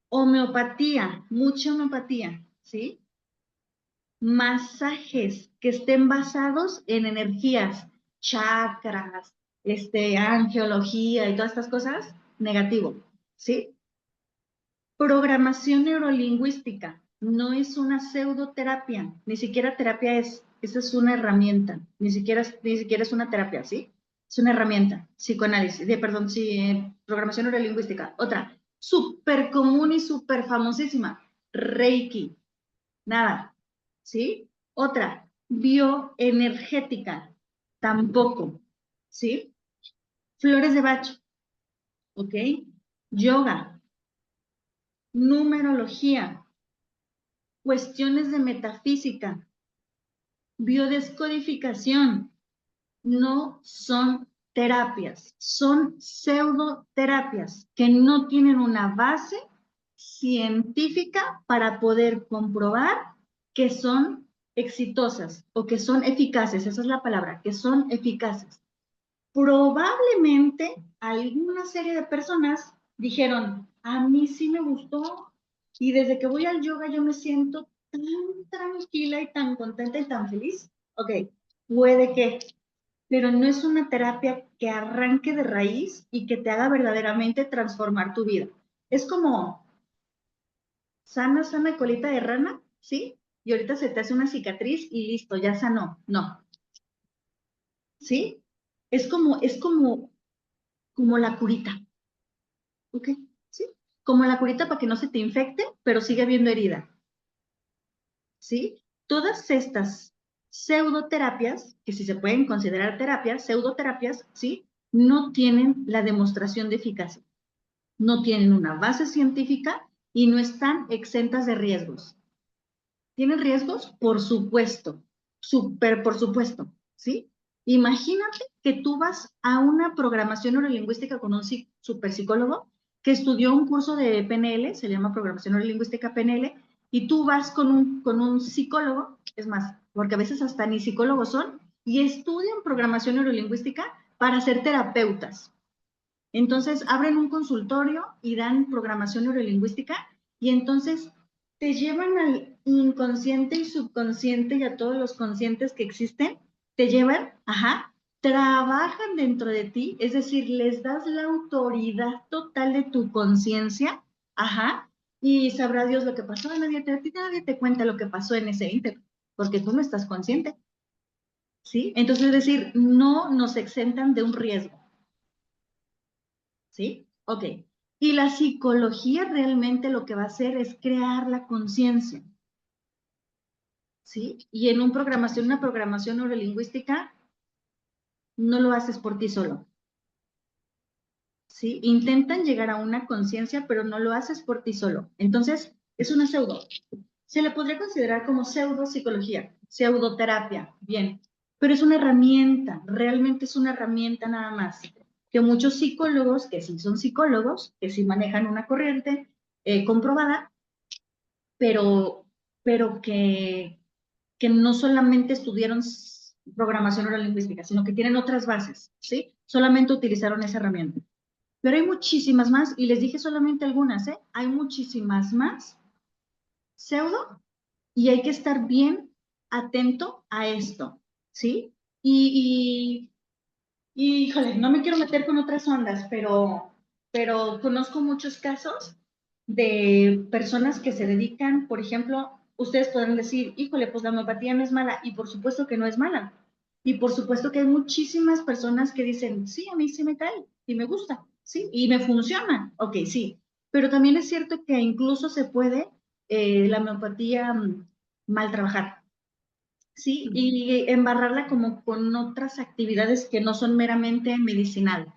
homeopatía, mucha homeopatía, ¿sí? Masajes que estén basados en energías, chakras, angiología y todas estas cosas, negativo, ¿sí? Programación neurolingüística no es una pseudoterapia, ni siquiera terapia es, esa es una herramienta, ni siquiera es una terapia, ¿sí? Es una herramienta, psicoanálisis, perdón, sí, programación neurolingüística. Otra, súper común y súper famosísima, Reiki, nada, ¿sí? Otra, bioenergética, tampoco, ¿sí? Flores de Bach, ¿ok? Yoga, numerología, cuestiones de metafísica, biodescodificación, no son terapias, son pseudoterapias que no tienen una base científica para poder comprobar que son exitosas o que son eficaces, esa es la palabra, que son eficaces. Probablemente alguna serie de personas dijeron, a mí sí me gustó y desde que voy al yoga yo me siento tan tranquila y tan contenta y tan feliz. Ok, puede que, pero no es una terapia que arranque de raíz y que te haga verdaderamente transformar tu vida. Es como sana, sana colita de rana, ¿sí? Y ahorita se te hace una cicatriz y listo, ya sanó. No, ¿sí? Es como la curita. ¿Ok? ¿Sí? Como la curita para que no se te infecte, pero sigue habiendo herida. ¿Sí? Todas estas pseudoterapias, que si se pueden considerar terapias, pseudoterapias, ¿sí? No tienen la demostración de eficacia. No tienen una base científica y no están exentas de riesgos. ¿Tienen riesgos? Por supuesto, súper por supuesto, ¿sí? Imagínate que tú vas a una programación neurolingüística con un super psicólogo que estudió un curso de PNL, se llama programación neurolingüística PNL, y tú vas con un psicólogo, es más, porque a veces hasta ni psicólogos son, y estudian programación neurolingüística para ser terapeutas. Entonces abren un consultorio y dan programación neurolingüística y entonces te llevan al inconsciente y subconsciente y a todos los conscientes que existen, te llevan, ajá, trabajan dentro de ti, es decir, les das la autoridad total de tu conciencia, ajá, y sabrá Dios lo que pasó, nadie te cuenta lo que pasó en ese ínter, porque tú no estás consciente, ¿sí? Entonces, es decir, no nos exentan de un riesgo, ¿sí? Ok. Y la psicología realmente lo que va a hacer es crear la conciencia, ¿sí? Y en una programación neurolingüística, no lo haces por ti solo. ¿Sí? Intentan llegar a una conciencia, pero no lo haces por ti solo. Entonces, es una pseudo. Se le podría considerar como pseudopsicología, pseudoterapia, bien, pero es una herramienta, realmente es una herramienta nada más, que muchos psicólogos, que sí son psicólogos, que sí manejan una corriente comprobada, pero, pero que no solamente estudiaron programación neurolingüística, sino que tienen otras bases, ¿sí? Solamente utilizaron esa herramienta. Pero hay muchísimas más, y les dije solamente algunas, ¿eh? Hay muchísimas más pseudo, y hay que estar bien atento a esto, ¿sí? Híjole, no me quiero meter con otras ondas, pero conozco muchos casos de personas que se dedican, por ejemplo, ustedes podrán decir, híjole, pues la homeopatía no es mala, y por supuesto que no es mala. Y por supuesto que hay muchísimas personas que dicen, sí, a mí sí me cae y me gusta, sí, y me funciona, ok, sí. Pero también es cierto que incluso se puede la homeopatía mal trabajar, ¿sí? Y embarrarla como con otras actividades que no son meramente medicinal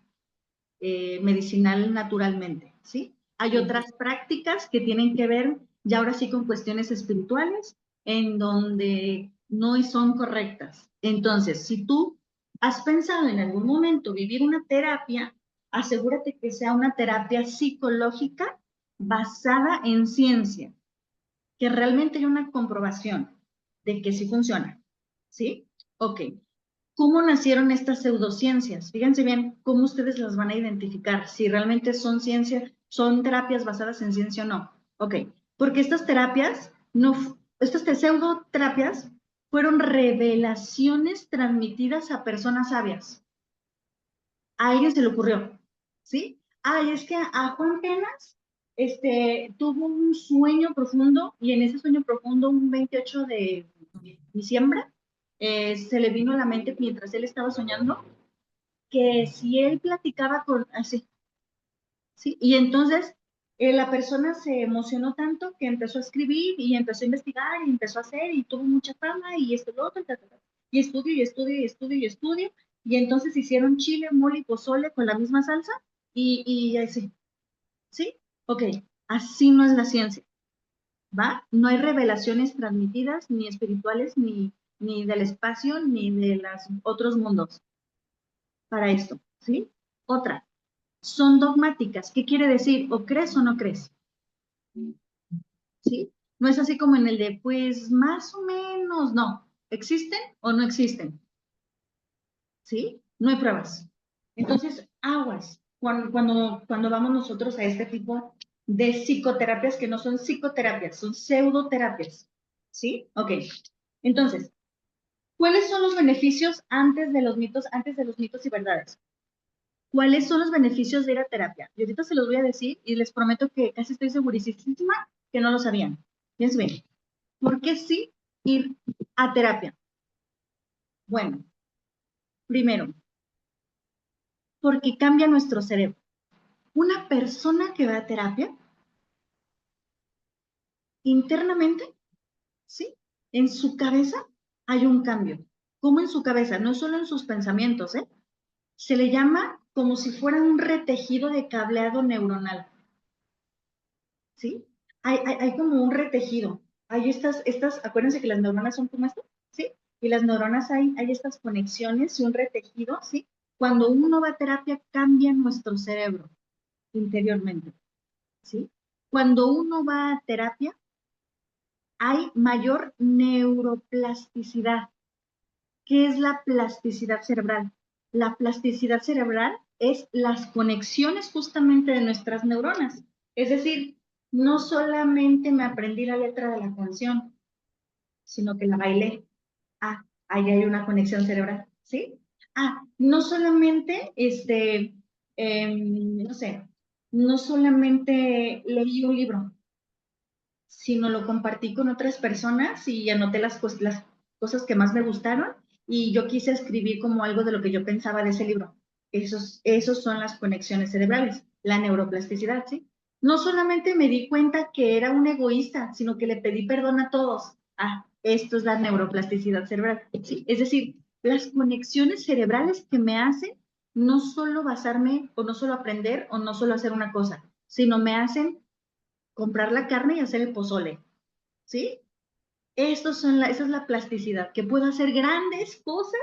naturalmente, ¿sí? Hay otras prácticas que tienen que ver ya ahora sí con cuestiones espirituales en donde no son correctas. Entonces, si tú has pensado en algún momento vivir una terapia, asegúrate que sea una terapia psicológica basada en ciencia, que realmente hay una comprobación de que sí funciona, ¿sí? Ok. ¿Cómo nacieron estas pseudociencias? Fíjense bien cómo ustedes las van a identificar, si realmente son ciencia, son terapias basadas en ciencia o no. Ok, porque estas terapias, no, estas pseudoterapias fueron revelaciones transmitidas a personas sabias. A alguien se le ocurrió, ¿sí? Ay, es que a Juan Penas tuvo un sueño profundo y en ese sueño profundo, un 28 de diciembre, se le vino a la mente mientras él estaba soñando que si él platicaba con, así, ¿sí? Y entonces la persona se emocionó tanto que empezó a escribir y empezó a investigar y empezó a hacer y tuvo mucha fama y esto, lo otro, y estudio y estudio y estudio y estudio. Y entonces hicieron chile, mole y pozole con la misma salsa y así, ¿sí? Ok, así no es la ciencia, ¿va? No hay revelaciones transmitidas ni espirituales ni del espacio ni de los otros mundos para esto, ¿sí? Otra, son dogmáticas. ¿Qué quiere decir? O crees o no crees, ¿sí? No es así como en el de, pues más o menos, no. ¿Existen o no existen? ¿Sí? No hay pruebas. Entonces, aguas. Cuando vamos nosotros a este tipo de psicoterapias que no son psicoterapias, son pseudoterapias, ¿sí? Ok. Entonces, ¿cuáles son los beneficios antes de los mitos y verdades? ¿Cuáles son los beneficios de ir a terapia? Y ahorita se los voy a decir y les prometo que casi estoy segurísima que no lo sabían. Fíjense bien. ¿Por qué sí ir a terapia? Bueno, primero, porque cambia nuestro cerebro. Una persona que va a terapia, internamente, ¿sí? En su cabeza hay un cambio. ¿Cómo en su cabeza? No solo en sus pensamientos, ¿eh? Se le llama como si fuera un retejido de cableado neuronal. ¿Sí? Hay como un retejido. Hay acuérdense que las neuronas son como esto, ¿sí? Y las neuronas hay estas conexiones y un retejido, ¿sí? Cuando uno va a terapia, cambia nuestro cerebro interiormente, ¿sí? Cuando uno va a terapia, hay mayor neuroplasticidad. ¿Qué es la plasticidad cerebral? La plasticidad cerebral es las conexiones justamente de nuestras neuronas. Es decir, no solamente me aprendí la letra de la canción, sino que la bailé. Ah, ahí hay una conexión cerebral, ¿sí? Ah, no solamente, no sé, no solamente leí un libro, sino lo compartí con otras personas y anoté las cosas que más me gustaron y yo quise escribir como algo de lo que yo pensaba de ese libro. Esos son las conexiones cerebrales, la neuroplasticidad, ¿sí? No solamente me di cuenta que era un egoísta, sino que le pedí perdón a todos. Ah, esto es la neuroplasticidad cerebral, ¿sí? Es decir, las conexiones cerebrales que me hacen no solo basarme o no solo aprender o no solo hacer una cosa, sino me hacen comprar la carne y hacer el pozole, ¿sí? Esa es la plasticidad, que puedo hacer grandes cosas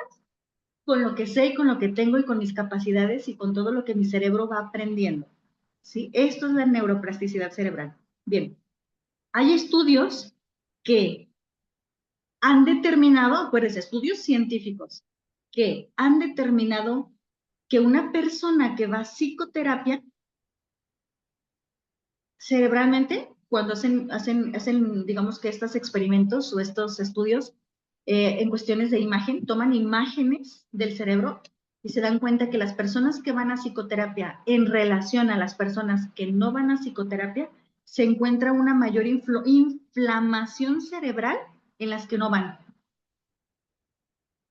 con lo que sé y con lo que tengo y con mis capacidades y con todo lo que mi cerebro va aprendiendo, ¿sí? Esto es la neuroplasticidad cerebral. Bien, hay estudios que han determinado, acuérdense, estudios científicos, que han determinado que una persona que va a psicoterapia cerebralmente, cuando hacen, digamos que estos experimentos o estos estudios en cuestiones de imagen, toman imágenes del cerebro y se dan cuenta que las personas que van a psicoterapia en relación a las personas que no van a psicoterapia, se encuentra una mayor inflamación cerebral en las que no van.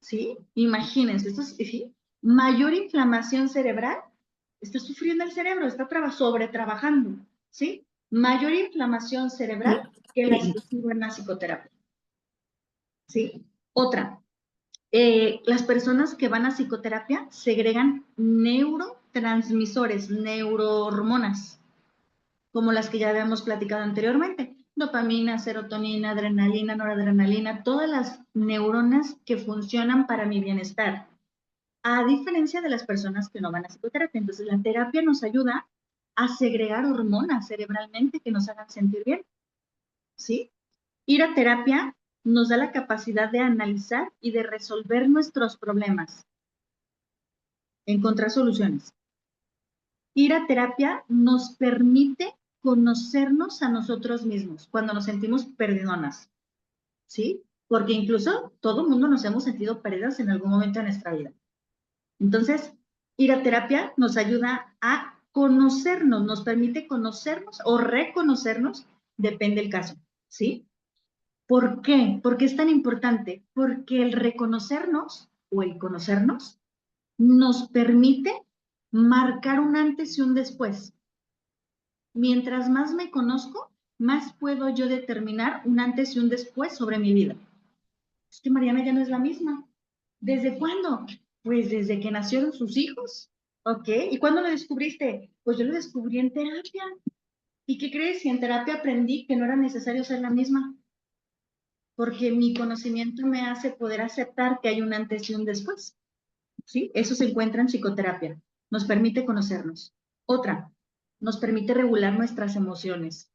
¿Sí? Imagínense, esto es, ¿sí? Mayor inflamación cerebral, está sufriendo el cerebro, está sobretrabajando, ¿sí? Mayor inflamación cerebral que las que sí van a psicoterapia, ¿sí? Otra, las personas que van a psicoterapia segregan neurotransmisores, neurohormonas, como las que ya habíamos platicado anteriormente. Dopamina, serotonina, adrenalina, noradrenalina, todas las neuronas que funcionan para mi bienestar, a diferencia de las personas que no van a psicoterapia. Entonces, la terapia nos ayuda a segregar hormonas cerebralmente que nos hagan sentir bien, ¿sí? Ir a terapia nos da la capacidad de analizar y de resolver nuestros problemas, encontrar soluciones. Ir a terapia nos permite conocernos a nosotros mismos cuando nos sentimos perdidonas, ¿sí? Porque incluso todo el mundo nos hemos sentido perdidas en algún momento de nuestra vida. Entonces, ir a terapia nos ayuda a conocernos, nos permite conocernos o reconocernos, depende del caso, ¿sí? ¿Por qué? ¿Por qué es tan importante? Porque el reconocernos o el conocernos nos permite marcar un antes y un después. Mientras más me conozco, más puedo yo determinar un antes y un después sobre mi vida. Es que Mariana ya no es la misma. ¿Desde cuándo? Pues desde que nacieron sus hijos. ¿Ok? ¿Y cuándo lo descubriste? Pues yo lo descubrí en terapia. ¿Y qué crees? Y en terapia aprendí que no era necesario ser la misma, porque mi conocimiento me hace poder aceptar que hay un antes y un después. ¿Sí? Eso se encuentra en psicoterapia. Nos permite conocernos. Otra, nos permite regular nuestras emociones.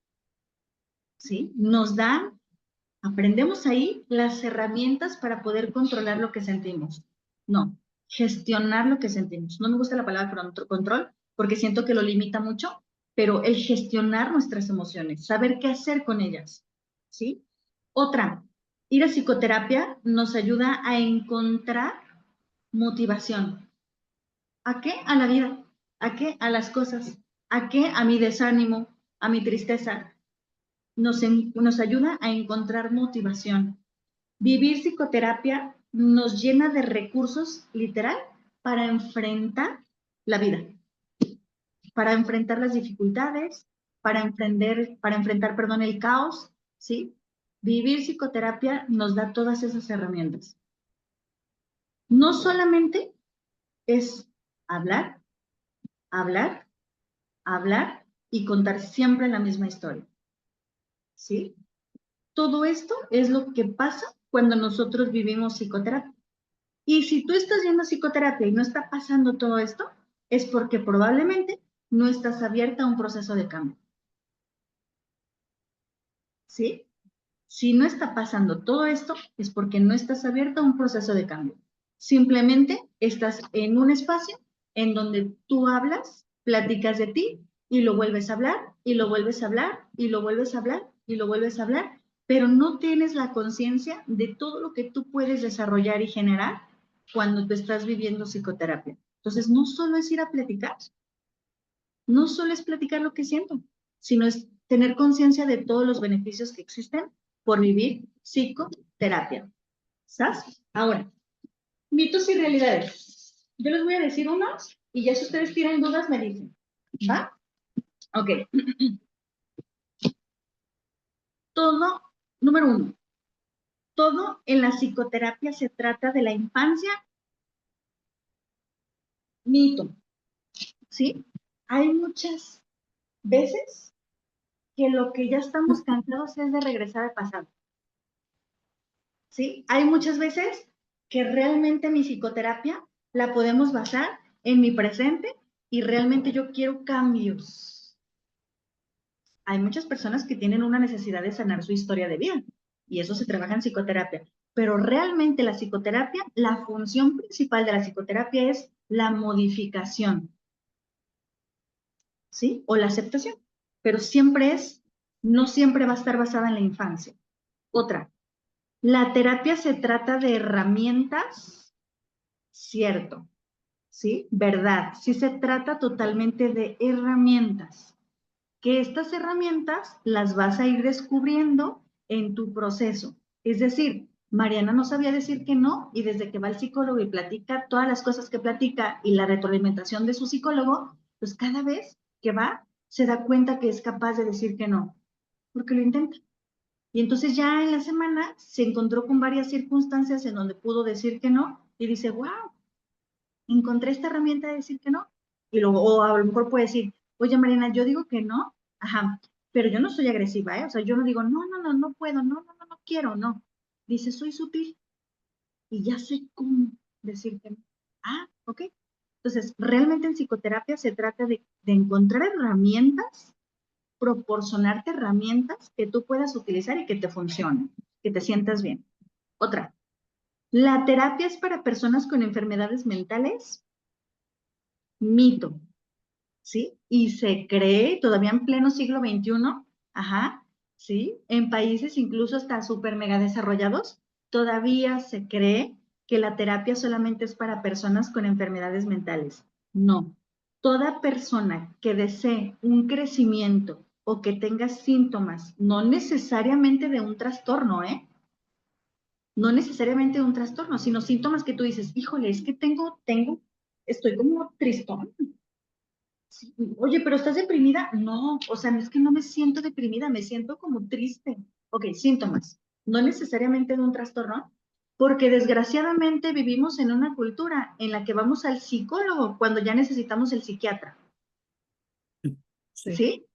¿Sí? Nos da, aprendemos ahí las herramientas para poder controlar lo que sentimos. No, gestionar lo que sentimos. No me gusta la palabra control porque siento que lo limita mucho, pero el gestionar nuestras emociones, saber qué hacer con ellas. ¿Sí? Otra, ir a psicoterapia nos ayuda a encontrar motivación. ¿A qué? A la vida. ¿A qué? A las cosas. ¿A qué? A mi desánimo, a mi tristeza. Nos ayuda a encontrar motivación. Vivir psicoterapia nos llena de recursos, literal, para enfrentar la vida, para enfrentar las dificultades, para enfrentar, el caos, ¿sí? Vivir psicoterapia nos da todas esas herramientas. No solamente es hablar, hablar, hablar y contar siempre la misma historia, ¿sí? Todo esto es lo que pasa cuando nosotros vivimos psicoterapia. Y si tú estás yendo a psicoterapia y no está pasando todo esto, es porque probablemente no estás abierta a un proceso de cambio. ¿Sí? Si no está pasando todo esto, es porque no estás abierta a un proceso de cambio. Simplemente estás en un espacio en donde tú hablas, platicas de ti y lo vuelves a hablar y lo vuelves a hablar y lo vuelves a hablar y lo vuelves a hablar, pero no tienes la conciencia de todo lo que tú puedes desarrollar y generar cuando tú estás viviendo psicoterapia. Entonces, no solo es ir a platicar, no solo es platicar lo que siento, sino es tener conciencia de todos los beneficios que existen por vivir psicoterapia. ¿Sabes? Ahora, mitos y realidades. Yo les voy a decir unos y ya si ustedes tienen dudas me dicen. ¿Va? Ok. Todo, número 1, todo en la psicoterapia se trata de la infancia. Mito, ¿sí? Hay muchas veces que lo que ya estamos cansados es de regresar al pasado, ¿sí? Hay muchas veces que realmente mi psicoterapia la podemos basar en mi presente y realmente yo quiero cambios. Hay muchas personas que tienen una necesidad de sanar su historia de vida y eso se trabaja en psicoterapia. Pero realmente la psicoterapia, la función principal de la psicoterapia es la modificación, ¿sí? O la aceptación. Pero siempre es, no siempre va a estar basada en la infancia. Otra, la terapia se trata de herramientas, cierto, ¿sí? Verdad, sí se trata totalmente de herramientas. Que estas herramientas las vas a ir descubriendo en tu proceso. Es decir, Mariana no sabía decir que no y desde que va al psicólogo y platica todas las cosas que platica y la retroalimentación de su psicólogo, pues cada vez que va se da cuenta que es capaz de decir que no, porque lo intenta. Y entonces ya en la semana se encontró con varias circunstancias en donde pudo decir que no y dice, wow, encontré esta herramienta de decir que no. Y luego, o a lo mejor puede decir, oye Marina, yo digo que no, ajá, pero yo no soy agresiva, ¿eh? O sea, yo no digo, no, no, no, no puedo, no, no, no, no quiero, no. Dice, soy sutil y ya sé cómo decir que no. Ah, ok. Entonces, realmente en psicoterapia se trata de encontrar herramientas, proporcionarte herramientas que tú puedas utilizar y que te funcionen, que te sientas bien. Otra, la terapia es para personas con enfermedades mentales. Mito. ¿Sí? Y se cree todavía en pleno siglo XXI, ajá, ¿sí? En países incluso hasta súper mega desarrollados, todavía se cree que la terapia solamente es para personas con enfermedades mentales. No. Toda persona que desee un crecimiento o que tenga síntomas, no necesariamente de un trastorno, ¿eh? No necesariamente de un trastorno, sino síntomas que tú dices, híjole, es que estoy como tristón. Sí, oye, pero ¿estás deprimida? No, o sea, es que no me siento deprimida, me siento como triste. Ok, síntomas, no necesariamente de un trastorno, porque desgraciadamente vivimos en una cultura en la que vamos al psicólogo cuando ya necesitamos el psiquiatra. ¿Sí?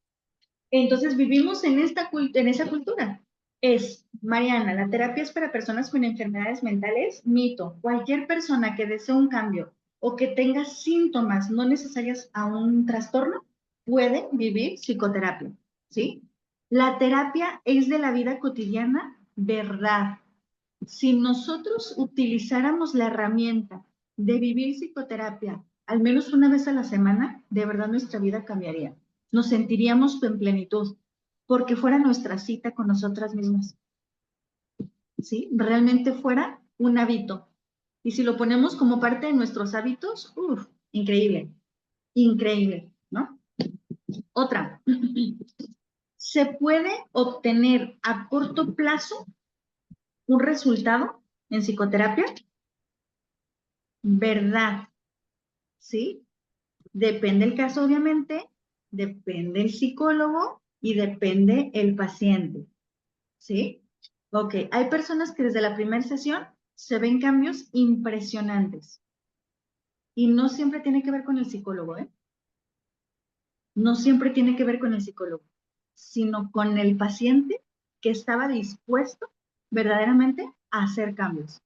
Entonces vivimos en esa cultura. Mariana, la terapia es para personas con enfermedades mentales, mito. Cualquier persona que desee un cambio o que tenga síntomas no necesarios a un trastorno puede vivir psicoterapia, ¿sí? La terapia es de la vida cotidiana, ¿verdad? Si nosotros utilizáramos la herramienta de vivir psicoterapia al menos una vez a la semana, de verdad nuestra vida cambiaría. Nos sentiríamos en plenitud, porque fuera nuestra cita con nosotras mismas. ¿Sí? Realmente fuera un hábito. Y si lo ponemos como parte de nuestros hábitos, uff, increíble, increíble, ¿no? Otra, se puede obtener a corto plazo un resultado en psicoterapia, ¿verdad? ¿Sí? Depende el caso, obviamente, depende el psicólogo y depende el paciente, ¿sí? Ok, hay personas que desde la primera sesión se ven cambios impresionantes y no siempre tiene que ver con el psicólogo, ¿eh? No siempre tiene que ver con el psicólogo, sino con el paciente que estaba dispuesto verdaderamente a hacer cambios,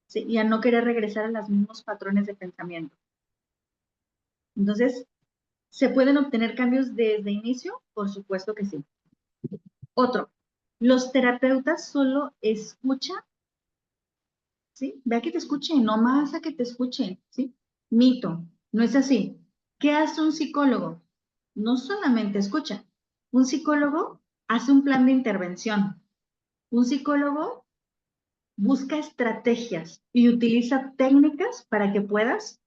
¿sí? Y a no querer regresar a los mismos patrones de pensamiento. Entonces, ¿se pueden obtener cambios desde inicio? Por supuesto que sí. Otro, los terapeutas solo escuchan, ¿sí? Ve a que te escuchen, no más a que te escuchen, ¿sí? Mito, no es así. ¿Qué hace un psicólogo? No solamente escucha. Un psicólogo hace un plan de intervención. Un psicólogo busca estrategias y utiliza técnicas para que puedas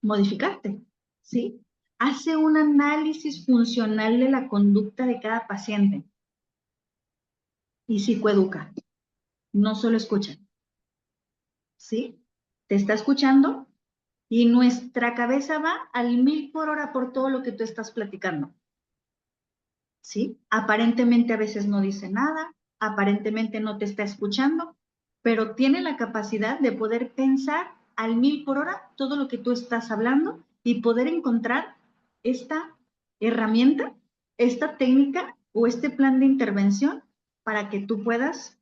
modificarte, ¿sí? Hace un análisis funcional de la conducta de cada paciente y psicoeduca, no solo escucha, ¿sí? Te está escuchando y nuestra cabeza va al 1000 por hora por todo lo que tú estás platicando, ¿sí? Aparentemente a veces no dice nada, aparentemente no te está escuchando, pero tiene la capacidad de poder pensar al 1000 por hora todo lo que tú estás hablando y poder encontrar esta herramienta, esta técnica o este plan de intervención para que tú puedas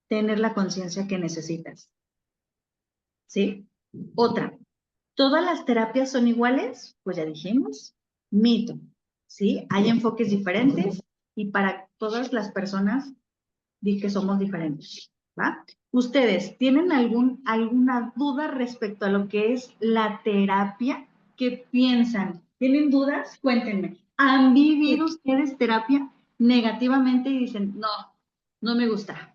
tener la conciencia que necesitas, ¿sí? Otra, ¿todas las terapias son iguales? Pues ya dijimos, mito, ¿sí? Hay enfoques diferentes y para todas las personas di que somos diferentes, ¿va? ¿Ustedes tienen alguna duda respecto a lo que es la terapia? ¿Qué piensan? ¿Tienen dudas? Cuéntenme. ¿Han vivido ustedes terapia negativamente y dicen, no, no me gusta?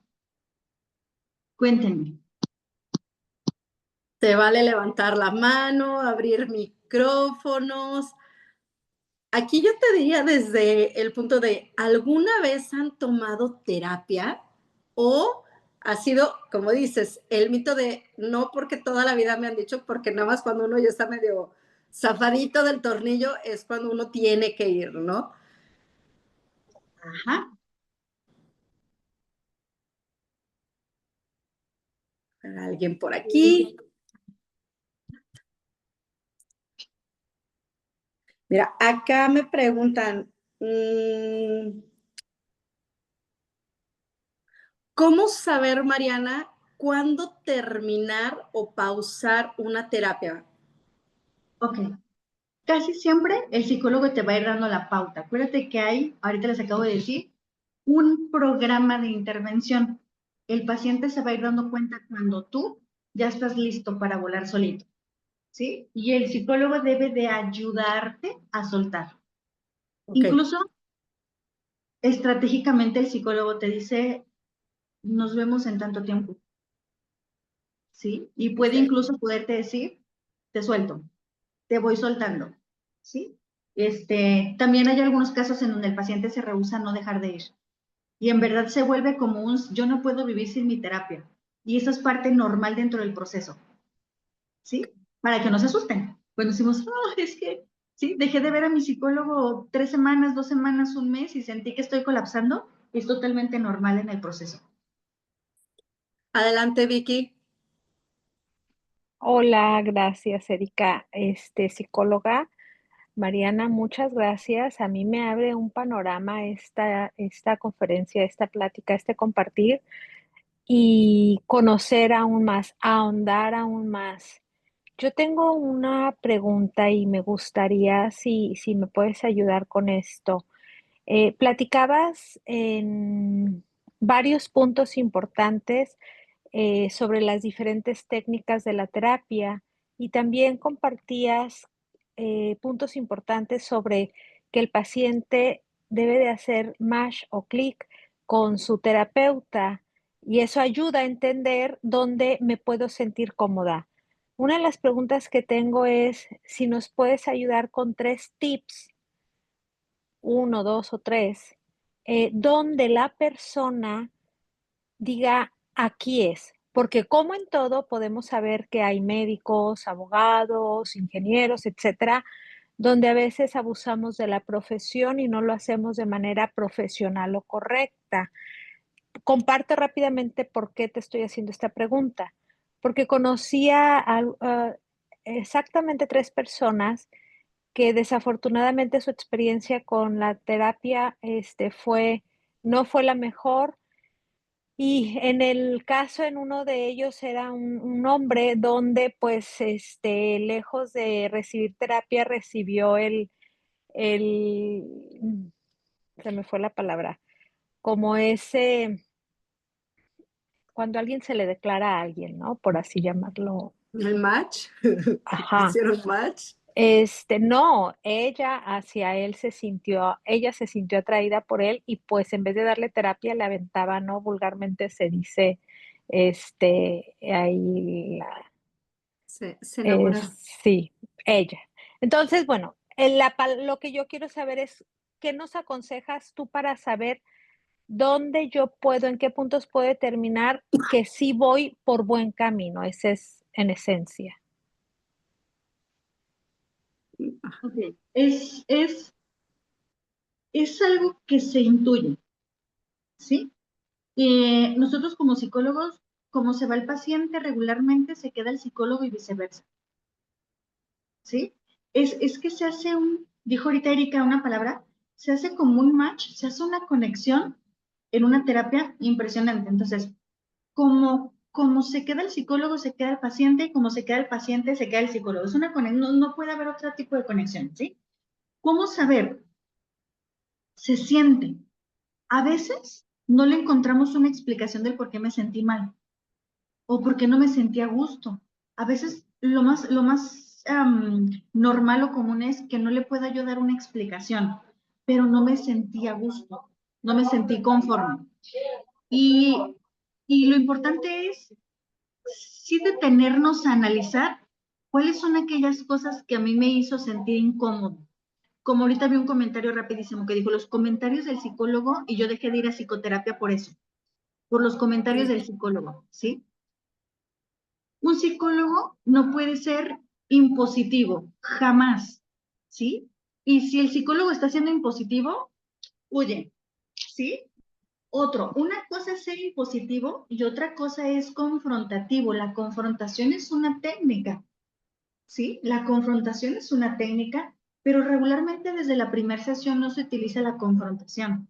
Cuéntenme. Se vale levantar la mano, abrir micrófonos. Aquí yo te diría desde el punto de, ¿alguna vez han tomado terapia? O ha sido, como dices, el mito de no porque toda la vida me han dicho, porque nada más cuando uno ya está medio zafadito del tornillo es cuando uno tiene que ir, ¿no? Ajá. Alguien por aquí. Mira, acá me preguntan, ¿cómo saber, Mariana, cuándo terminar o pausar una terapia? Ok. Casi siempre el psicólogo te va a ir dando la pauta. Acuérdate que hay, ahorita les acabo de decir, un programa de intervención. El paciente se va a ir dando cuenta cuando tú ya estás listo para volar solito, ¿sí? Y el psicólogo debe de ayudarte a soltar. Ok, Incluso estratégicamente el psicólogo te dice, nos vemos en tanto tiempo, ¿sí? Y puede ok. incluso poderte decir, te suelto, te voy soltando, ¿sí? También hay algunos casos en donde el paciente se rehúsa a no dejar de ir y en verdad se vuelve como un, yo no puedo vivir sin mi terapia. Y eso es parte normal dentro del proceso, ¿sí? Para que no se asusten. Cuando decimos, oh, es que, sí, dejé de ver a mi psicólogo 3 semanas, 2 semanas, un mes y sentí que estoy colapsando, es totalmente normal en el proceso. Adelante, Vicky. Hola, gracias, Erika. Psicóloga Mariana, muchas gracias. A mí me abre un panorama esta conferencia, esta plática, este compartir y conocer aún más, ahondar aún más. Yo tengo una pregunta y me gustaría si me puedes ayudar con esto. Platicabas en varios puntos importantes sobre las diferentes técnicas de la terapia y también compartías puntos importantes sobre que el paciente debe de hacer match o clic con su terapeuta y eso ayuda a entender dónde me puedo sentir cómoda. Una de las preguntas que tengo es si nos puedes ayudar con 3 tips, uno, dos o tres, donde la persona diga, aquí es, porque como en todo podemos saber que hay médicos, abogados, ingenieros, etcétera, donde a veces abusamos de la profesión y no lo hacemos de manera profesional o correcta. Comparto rápidamente por qué te estoy haciendo esta pregunta, porque conocía exactamente 3 personas que desafortunadamente su experiencia con la terapia no fue la mejor y en el caso, en uno de ellos era un hombre donde, pues, lejos de recibir terapia, recibió el, mm, se me fue la palabra, como ese cuando alguien se le declara a alguien, ¿no? Por así llamarlo. El match. Ajá. Hicieron match. No, ella se sintió atraída por él y, pues, en vez de darle terapia, le aventaba, ¿no? Vulgarmente se dice, ahí la Se enamoraron. sí, ella. Entonces, bueno, lo que yo quiero saber es, ¿qué nos aconsejas tú para saber dónde yo puedo, en qué puntos puedo determinar que sí voy por buen camino? Ese es en esencia. Ok, es algo que se intuye, ¿sí? Nosotros como psicólogos, como se va el paciente, regularmente se queda el psicólogo y viceversa, ¿sí? Es que se hace dijo ahorita Erika una palabra, se hace como un match, se hace una conexión en una terapia impresionante. Entonces, como se queda el psicólogo, se queda el paciente, y como se queda el paciente, se queda el psicólogo. Es una conexión, no puede haber otro tipo de conexión, ¿sí? ¿Cómo saber? Se siente. A veces no le encontramos una explicación del por qué me sentí mal o por qué no me sentí a gusto. A veces lo más normal o común es que no le pueda yo dar una explicación, pero no me sentí a gusto, no me sentí conforme. Y, y lo importante es sí detenernos a analizar cuáles son aquellas cosas que a mí me hizo sentir incómodo. Como ahorita vi un comentario rapidísimo que dijo, los comentarios del psicólogo, y yo dejé de ir a psicoterapia por eso, por los comentarios del psicólogo, ¿sí? Un psicólogo no puede ser impositivo, jamás, ¿sí? Y si el psicólogo está siendo impositivo, huye, ¿sí? Una cosa es ser impositivo y otra cosa es confrontativo. La confrontación es una técnica, ¿sí? La confrontación es una técnica, pero regularmente desde la primera sesión no se utiliza la confrontación,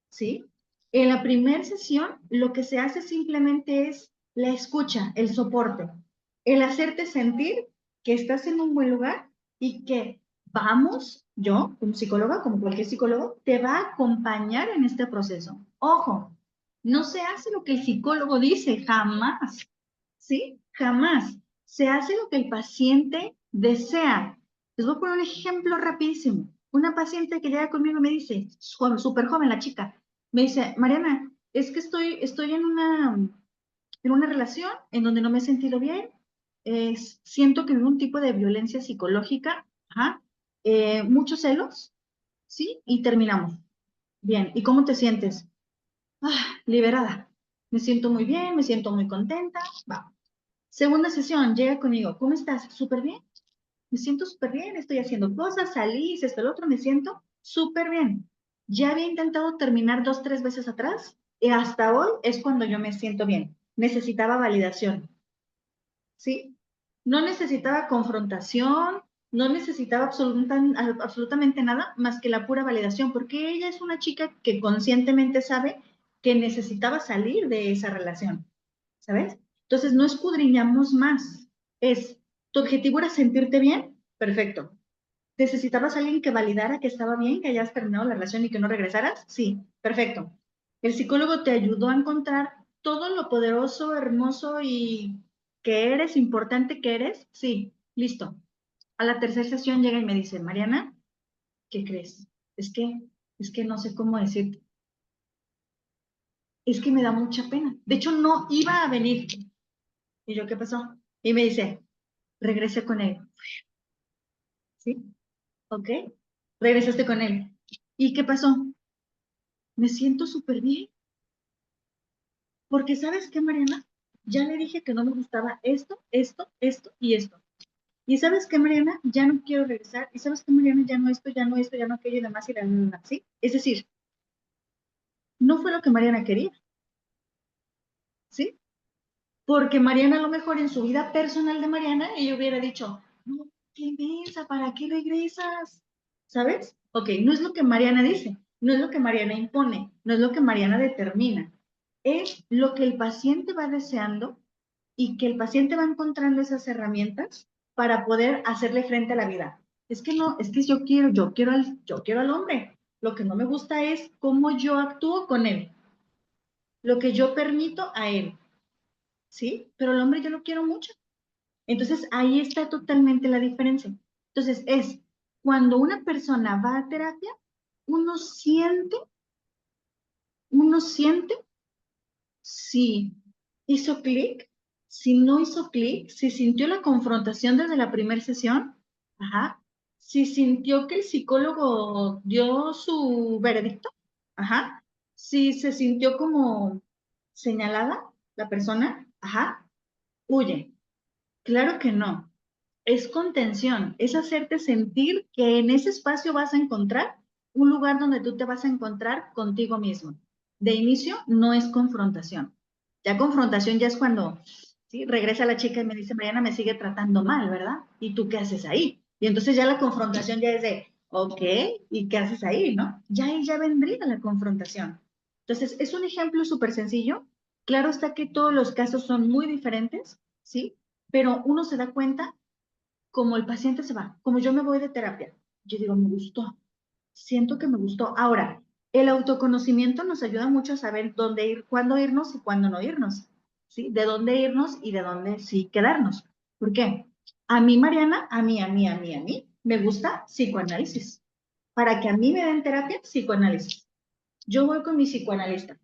¿sí? En la primera sesión lo que se hace simplemente es la escucha, el soporte, el hacerte sentir que estás en un buen lugar y que yo como psicóloga, como cualquier psicólogo, te va a acompañar en este proceso. Ojo, no se hace lo que el psicólogo dice, jamás, ¿sí? Jamás. Se hace lo que el paciente desea. Les voy a poner un ejemplo rapidísimo. Una paciente que llega conmigo y me dice, súper joven la chica, me dice, Mariana, es que estoy en una relación en donde no me he sentido bien, siento que vivo un tipo de violencia psicológica, ajá, muchos celos, ¿sí? Y terminamos. Bien, ¿y cómo te sientes? Liberada. Me siento muy bien, me siento muy contenta. Va. Segunda sesión, llega conmigo, ¿cómo estás? Súper bien. Me siento súper bien, estoy haciendo cosas, salí, hice esto, el otro, me siento súper bien. Ya había intentado terminar 2, 3 veces atrás y hasta hoy es cuando yo me siento bien. Necesitaba validación, ¿sí? No necesitaba confrontación, no necesitaba absolutamente nada más que la pura validación, porque ella es una chica que conscientemente sabe que necesitaba salir de esa relación, ¿sabes? Entonces no escudriñamos más. ¿Tu objetivo era sentirte bien? Perfecto. ¿Necesitabas a alguien que validara que estaba bien, que hayas terminado la relación y que no regresaras? Sí, perfecto. El psicólogo te ayudó a encontrar todo lo poderoso, hermoso y que eres, importante que eres. Sí, listo. A la tercera sesión llega y me dice, Mariana, ¿qué crees? Es que, es que no sé cómo decirte. Es que me da mucha pena. De hecho, no iba a venir. ¿Y yo qué pasó? Y me dice, regresé con él. ¿Sí? ¿Ok? Regresaste con él. ¿Y qué pasó? Me siento súper bien. Porque ¿sabes qué, Mariana? Ya le dije que no me gustaba esto y esto. Y ¿sabes qué, Mariana? Ya no quiero regresar. Y ¿sabes qué, Mariana? Ya no esto, ya no esto, ya no aquello y demás y demás, ¿sí? Es decir, no fue lo que Mariana quería, ¿sí? Porque Mariana a lo mejor en su vida personal de Mariana, ella hubiera dicho, no, qué mensa, ¿para qué regresas? ¿Sabes? Ok, no es lo que Mariana dice, no es lo que Mariana impone, no es lo que Mariana determina. Es lo que el paciente va deseando y que el paciente va encontrando esas herramientas para poder hacerle frente a la vida. Es que no, es que yo quiero al hombre. Lo que no me gusta es cómo yo actúo con él, lo que yo permito a él, ¿sí? Pero el hombre yo lo quiero mucho. Entonces ahí está totalmente la diferencia. Entonces, es cuando una persona va a terapia, uno siente si hizo clic, si no hizo clic, si sintió la confrontación desde la primera sesión, ajá, si sintió que el psicólogo dio su veredicto, ajá, si se sintió como señalada la persona, ajá, huye. Claro que no. Es contención, es hacerte sentir que en ese espacio vas a encontrar un lugar donde tú te vas a encontrar contigo mismo. De inicio no es confrontación. Ya confrontación ya es cuando, ¿sí? Regresa la chica y me dice, Mariana, me sigue tratando mal, ¿verdad? ¿Y tú qué haces ahí? Y entonces ya la confrontación ya es de, ok, ¿y qué haces ahí, no? Ya ahí ya vendría la confrontación. Entonces, es un ejemplo súper sencillo. Claro está que todos los casos son muy diferentes, ¿sí? Pero uno se da cuenta como el paciente se va, como yo me voy de terapia. Yo digo, me gustó, siento que me gustó. Ahora, el autoconocimiento nos ayuda mucho a saber dónde ir, cuándo irnos y cuándo no irnos, ¿sí? De dónde irnos y de dónde sí quedarnos. ¿Por qué? A mí, Mariana, a mí, me gusta psicoanálisis. Para que a mí me den terapia, psicoanálisis. Yo voy con mi psicoanalista,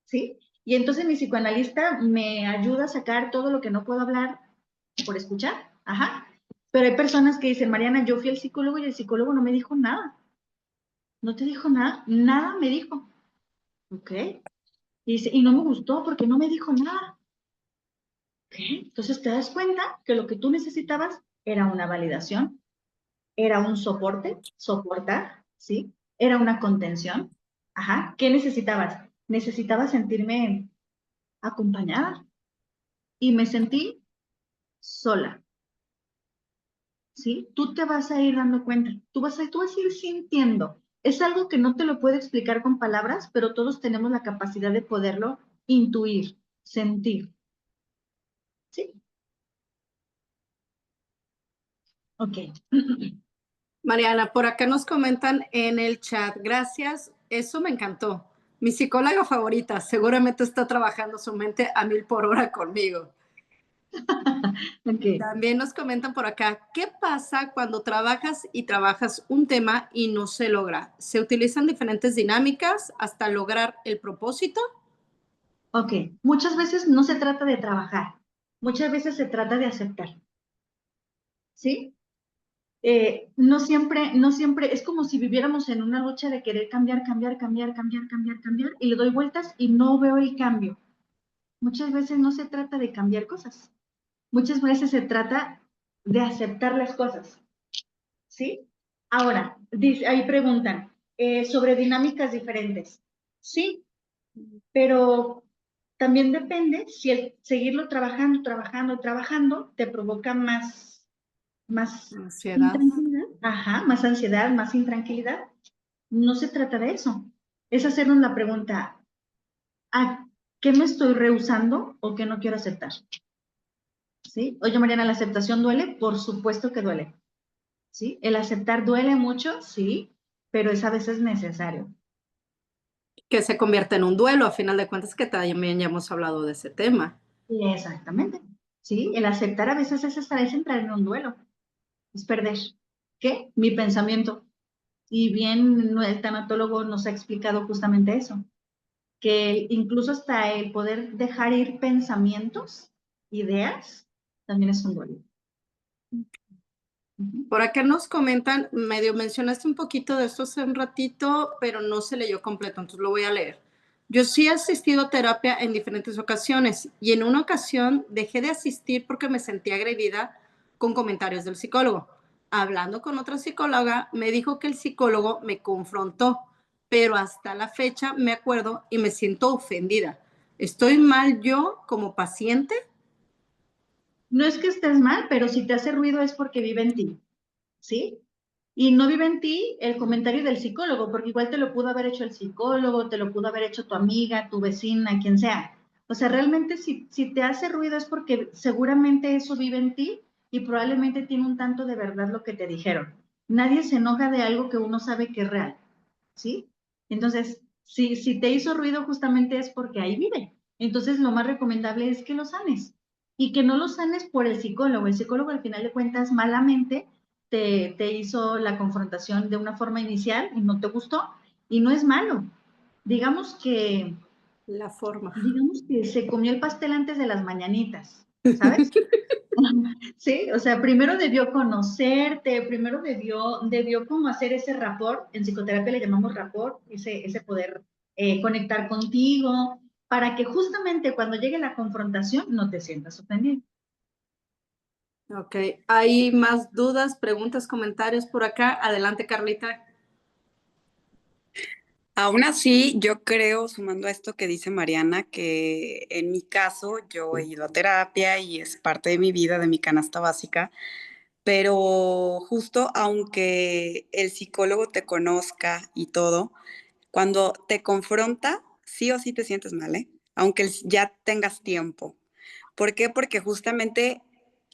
¿sí? Y entonces mi psicoanalista me ayuda a sacar todo lo que no puedo hablar por escuchar, ajá. Pero hay personas que dicen, Mariana, yo fui al psicólogo y el psicólogo no me dijo nada. ¿No te dijo nada? Nada me dijo. ¿Ok? Y dice, y no me gustó porque no me dijo nada. ¿Ok? Entonces te das cuenta que lo que tú necesitabas era una validación, era un soporte, soportar, ¿sí? Era una contención. Ajá. ¿Qué necesitabas? Necesitaba sentirme acompañada y me sentí sola. ¿Sí? Tú te vas a ir dando cuenta, tú vas a ir sintiendo. Es algo que no te lo puedo explicar con palabras, pero todos tenemos la capacidad de poderlo intuir, sentir. ¿Sí? Ok. Mariana, por acá nos comentan en el chat, gracias, eso me encantó. Mi psicóloga favorita, seguramente está trabajando su mente a 1000 por hora conmigo. Ok. También nos comentan por acá, ¿qué pasa cuando trabajas y trabajas un tema y no se logra? ¿Se utilizan diferentes dinámicas hasta lograr el propósito? Ok. Muchas veces no se trata de trabajar, muchas veces se trata de aceptar. ¿Sí? No siempre, es como si viviéramos en una lucha de querer cambiar, y le doy vueltas y no veo el cambio. Muchas veces no se trata de cambiar cosas. Muchas veces se trata de aceptar las cosas, ¿sí? Ahora, ahí preguntan sobre dinámicas diferentes. Sí, pero también depende si el seguirlo trabajando, te provoca más Ansiedad. intranquilidad, ajá, más ansiedad, más intranquilidad. No se trata de eso. Es hacernos la pregunta, ¿a qué me estoy rehusando o qué no quiero aceptar? ¿Sí? Oye, Mariana, ¿la aceptación duele? Por supuesto que duele. ¿Sí? El aceptar duele mucho, sí, pero es a veces necesario. Que se convierte en un duelo, a final de cuentas, que también ya hemos hablado de ese tema. Exactamente. ¿Sí? El aceptar a veces es entrar en un duelo, es perder. ¿Qué? Mi pensamiento. Y bien, el tanatólogo nos ha explicado justamente eso, que incluso hasta el poder dejar ir pensamientos, ideas, también es un duelo. Por acá nos comentan, medio mencionaste un poquito de esto hace un ratito, pero no se leyó completo, entonces lo voy a leer. Yo sí he asistido a terapia en diferentes ocasiones y en una ocasión dejé de asistir porque me sentía agredida con comentarios del psicólogo. Hablando con otra psicóloga, me dijo que el psicólogo me confrontó, pero hasta la fecha me acuerdo y me siento ofendida. ¿Estoy mal yo como paciente? No es que estés mal, pero si te hace ruido es porque vive en ti, ¿sí? Y no vive en ti el comentario del psicólogo, porque igual te lo pudo haber hecho el psicólogo, te lo pudo haber hecho tu amiga, tu vecina, quien sea. O sea, realmente si te hace ruido es porque seguramente eso vive en ti y probablemente tiene un tanto de verdad lo que te dijeron. Nadie se enoja de algo que uno sabe que es real, ¿sí? Entonces, si te hizo ruido justamente es porque ahí vive. Entonces, lo más recomendable es que lo sanes y que no lo sanes por el psicólogo. El psicólogo, al final de cuentas, malamente te hizo la confrontación de una forma inicial y no te gustó, y no es malo. Digamos que La forma. Se comió el pastel antes de las mañanitas, ¿sabes? Sí, o sea, primero debió conocerte, primero debió como hacer ese rapport, en psicoterapia le llamamos rapport, ese poder conectar contigo, para que justamente cuando llegue la confrontación no te sientas ofendido. Ok, ¿hay más dudas, preguntas, comentarios por acá? Adelante, Carlita. Aún así, yo creo, sumando a esto que dice Mariana, que en mi caso yo he ido a terapia y es parte de mi vida, de mi canasta básica, pero justo aunque el psicólogo te conozca y todo, cuando te confronta, sí o sí te sientes mal, ¿eh? Aunque ya tengas tiempo. ¿Por qué? Porque justamente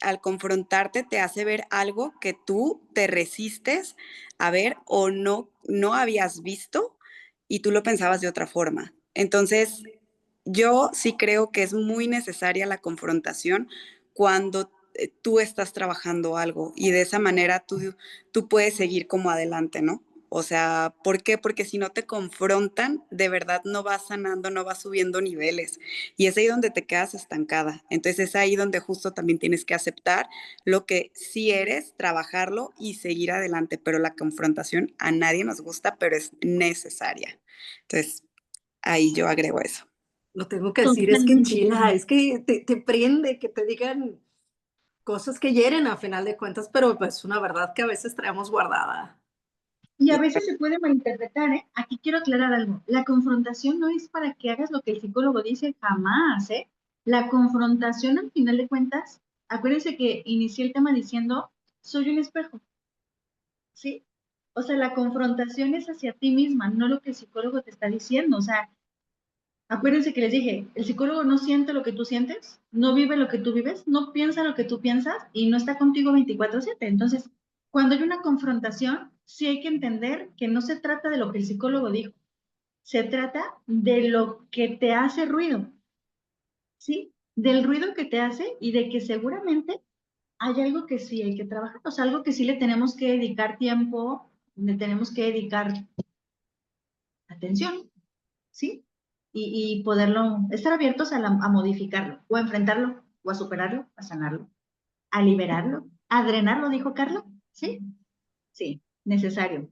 al confrontarte te hace ver algo que tú te resistes a ver o no habías visto y tú lo pensabas de otra forma. Entonces, yo sí creo que es muy necesaria la confrontación cuando tú estás trabajando algo y de esa manera tú puedes seguir como adelante, ¿no? O sea, ¿por qué? Porque si no te confrontan, de verdad no vas sanando, no vas subiendo niveles. Y es ahí donde te quedas estancada. Entonces es ahí donde justo también tienes que aceptar lo que sí eres, trabajarlo y seguir adelante. Pero la confrontación a nadie nos gusta, pero es necesaria. Entonces ahí yo agrego eso. Lo tengo que decir, es que Totalmente. enchila, es que te prende, que te digan cosas que hieren a final de cuentas, pero pues una verdad que a veces traemos guardada. Y a veces se puede malinterpretar, ¿eh? Aquí quiero aclarar algo. La confrontación no es para que hagas lo que el psicólogo dice, jamás, ¿eh? La confrontación, al final de cuentas, acuérdense que inicié el tema diciendo, soy un espejo, ¿sí? O sea, la confrontación es hacia ti misma, no lo que el psicólogo te está diciendo. O sea, acuérdense que les dije, el psicólogo no siente lo que tú sientes, no vive lo que tú vives, no piensa lo que tú piensas y no está contigo 24/7. Entonces, cuando hay una confrontación, sí hay que entender que no se trata de lo que el psicólogo dijo, se trata de lo que te hace ruido, ¿sí? Del ruido que te hace y de que seguramente hay algo que sí hay que trabajar, o sea, algo que sí le tenemos que dedicar tiempo, le tenemos que dedicar atención, ¿sí? Y poderlo, estar abiertos a modificarlo, o a enfrentarlo, o a superarlo, a sanarlo, a liberarlo, a drenarlo, dijo Carla, ¿sí? Sí, necesario.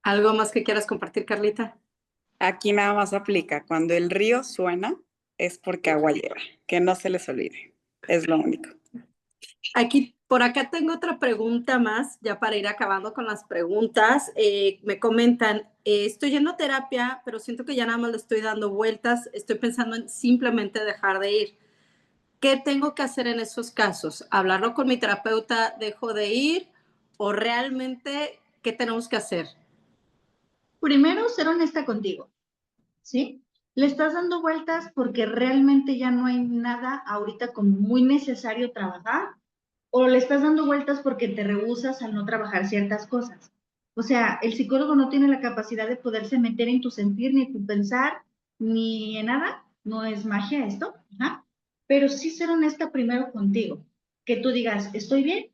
¿Algo más que quieras compartir, Carlita? Aquí nada más aplica, cuando el río suena es porque agua lleva, que no se les olvide, es lo único. Aquí, por acá tengo otra pregunta más, ya para ir acabando con las preguntas. Me comentan, estoy yendo a terapia, pero siento que ya nada más le estoy dando vueltas, estoy pensando en simplemente dejar de ir. ¿Qué tengo que hacer en esos casos? ¿Hablarlo con mi terapeuta, dejo de ir? ¿O realmente qué tenemos que hacer? Primero, ser honesta contigo, ¿sí? Le estás dando vueltas porque realmente ya no hay nada ahorita como muy necesario trabajar, o le estás dando vueltas porque te rehusas a no trabajar ciertas cosas. O sea, el psicólogo no tiene la capacidad de poderse meter en tu sentir, ni en tu pensar, ni en nada. No es magia esto, ¿ajá? Pero sí ser honesta primero contigo. Que tú digas, estoy bien,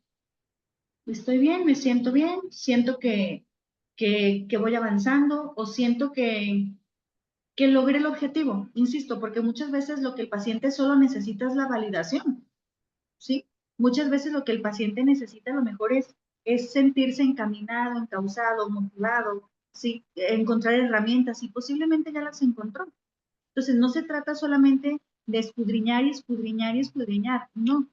me siento bien, siento que voy avanzando o siento que logré el objetivo. Insisto, porque muchas veces lo que el paciente solo necesita es la validación. ¿Sí? Muchas veces lo que el paciente necesita a lo mejor es sentirse encaminado, encauzado, motivado, ¿sí? Encontrar herramientas y posiblemente ya las encontró. Entonces, no se trata solamente de escudriñar y escudriñar y escudriñar, no.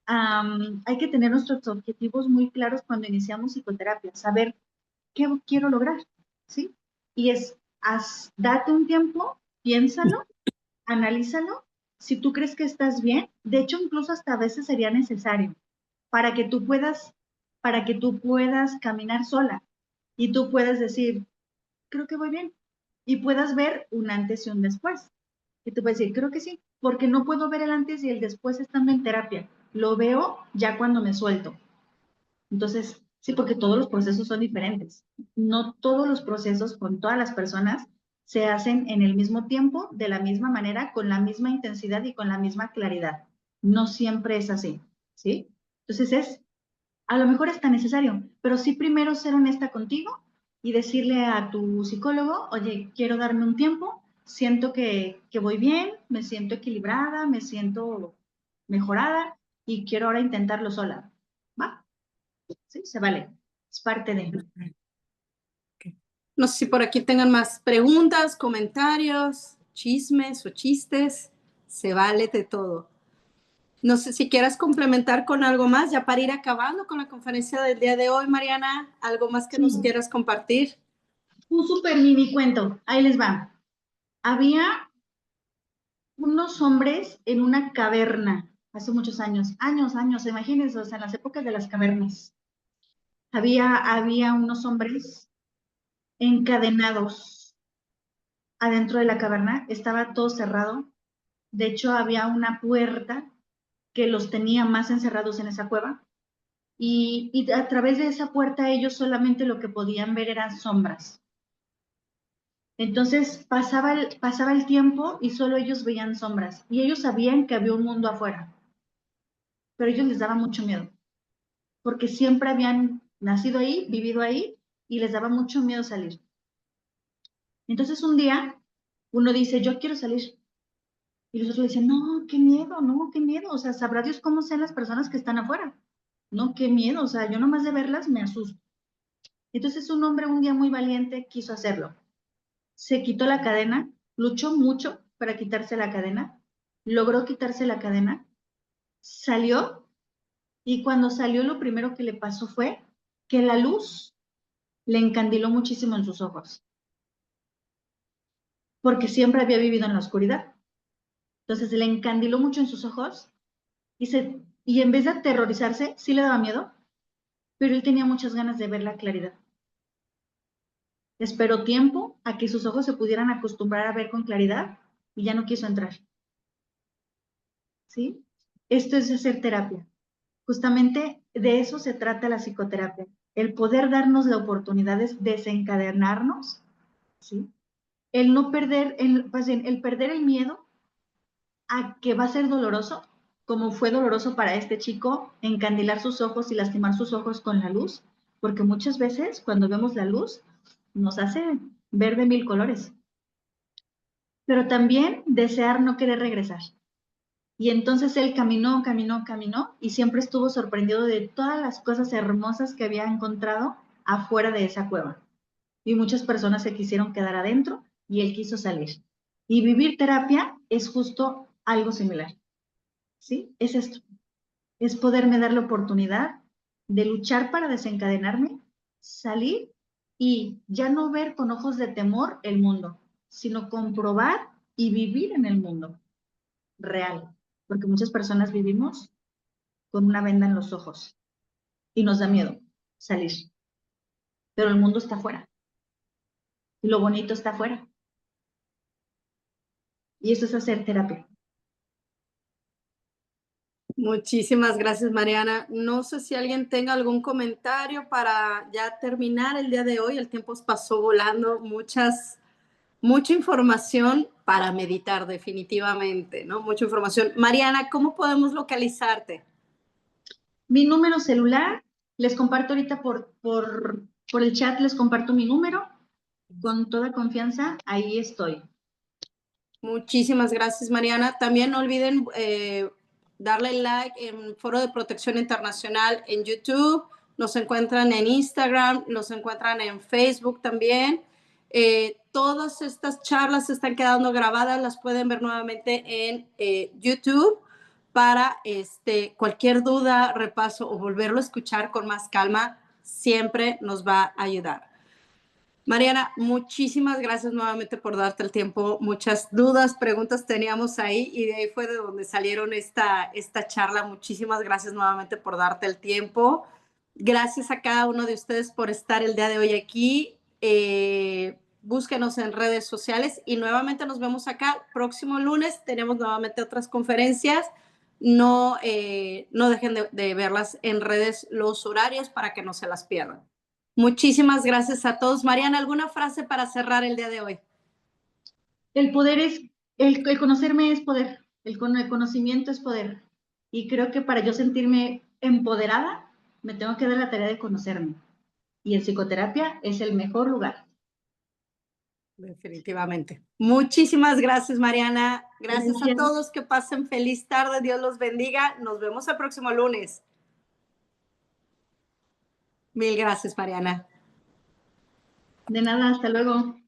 Hay que tener nuestros objetivos muy claros cuando iniciamos psicoterapia, saber qué quiero lograr, ¿sí? Y date un tiempo, piénsalo, analízalo. Si tú crees que estás bien, de hecho, incluso hasta a veces sería necesario para que tú puedas, para que tú puedas caminar sola y tú puedas decir, creo que voy bien, y puedas ver un antes y un después. Y tú puedes decir, creo que sí, porque no puedo ver el antes y el después estando en terapia. Lo veo ya cuando me suelto. Entonces, sí, porque todos los procesos son diferentes. No todos los procesos con todas las personas se hacen en el mismo tiempo, de la misma manera, con la misma intensidad y con la misma claridad. No siempre es así, ¿sí? Entonces es A lo mejor está necesario, pero sí primero ser honesta contigo y decirle a tu psicólogo, oye, quiero darme un tiempo, siento que voy bien, me siento equilibrada, me siento mejorada y quiero ahora intentarlo sola. ¿Va? Sí, se vale. Es parte de... No sé si por aquí tengan más preguntas, comentarios, chismes o chistes. Se vale de todo. No sé si quieras complementar con algo más, ya para ir acabando con la conferencia del día de hoy, Mariana. ¿Algo más que nos Sí. quieras compartir? Un súper mini cuento. Ahí les va. Había unos hombres en una caverna hace muchos años, imagínense, o sea, en las épocas de las cavernas. Había unos hombres encadenados adentro de la caverna, estaba todo cerrado. De hecho, había una puerta que los tenía más encerrados en esa cueva. Y a través de esa puerta ellos solamente lo que podían ver eran sombras. Entonces pasaba el tiempo y solo ellos veían sombras. Y ellos sabían que había un mundo afuera, pero a ellos les daba mucho miedo, porque siempre habían nacido ahí, vivido ahí, y les daba mucho miedo salir. Entonces un día uno dice, yo quiero salir. Y los otros dicen, no, qué miedo. O sea, sabrá Dios cómo sean las personas que están afuera. No, qué miedo. O sea, yo nomás de verlas me asusto. Entonces un hombre un día muy valiente quiso hacerlo. Se quitó la cadena, luchó mucho para quitarse la cadena, logró quitarse la cadena, salió y cuando salió lo primero que le pasó fue que la luz le encandiló muchísimo en sus ojos, porque siempre había vivido en la oscuridad. Entonces le encandiló mucho en sus ojos y en vez de aterrorizarse, sí le daba miedo, pero él tenía muchas ganas de ver la claridad. Esperó tiempo a que sus ojos se pudieran acostumbrar a ver con claridad y ya no quiso entrar. ¿Sí? Esto es hacer terapia. Justamente de eso se trata la psicoterapia, el poder darnos la oportunidad de desencadenarnos, ¿sí? El no perder, el perder el miedo a que va a ser doloroso, como fue doloroso para este chico encandilar sus ojos y lastimar sus ojos con la luz, porque muchas veces cuando vemos la luz nos hace ver de mil colores, pero también desear no querer regresar. Y entonces él caminó y siempre estuvo sorprendido de todas las cosas hermosas que había encontrado afuera de esa cueva. Y muchas personas se quisieron quedar adentro y él quiso salir. Y vivir terapia es justo algo similar. ¿Sí? Es esto. Es poderme dar la oportunidad de luchar para desencadenarme, salir y ya no ver con ojos de temor el mundo, sino comprobar y vivir en el mundo real. Porque muchas personas vivimos con una venda en los ojos y nos da miedo salir. Pero el mundo está afuera y lo bonito está afuera. Y eso es hacer terapia. Muchísimas gracias, Mariana. No sé si alguien tenga algún comentario para ya terminar el día de hoy. El tiempo pasó volando, mucha información para meditar definitivamente, ¿no? Mucha información. Mariana, ¿cómo podemos localizarte? Mi número celular, les comparto ahorita por el chat, les comparto mi número. Con toda confianza, ahí estoy. Muchísimas gracias, Mariana. También no olviden darle like en Foro de Protección Internacional en YouTube. Nos encuentran en Instagram, nos encuentran en Facebook también. Todas estas charlas están quedando grabadas, las pueden ver nuevamente en YouTube para cualquier duda, repaso o volverlo a escuchar con más calma, siempre nos va a ayudar. Mariana, muchísimas gracias nuevamente por darte el tiempo. Muchas dudas, preguntas teníamos ahí y de ahí fue de donde salieron esta charla. Muchísimas gracias nuevamente por darte el tiempo. Gracias a cada uno de ustedes por estar el día de hoy aquí. Búsquenos en redes sociales y nuevamente nos vemos acá. Próximo lunes tenemos nuevamente otras conferencias. No dejen de verlas en redes los horarios para que no se las pierdan. Muchísimas gracias a todos. Mariana, ¿alguna frase para cerrar el día de hoy? El poder es, el conocerme es poder, el conocimiento es poder. Y creo que para yo sentirme empoderada, me tengo que dar la tarea de conocerme. Y en psicoterapia es el mejor lugar. Definitivamente. Muchísimas gracias, Mariana. Gracias a Gracias. todos. Que pasen feliz tarde. Dios los bendiga. Nos vemos el próximo lunes. Mil gracias, Mariana. De nada, hasta luego.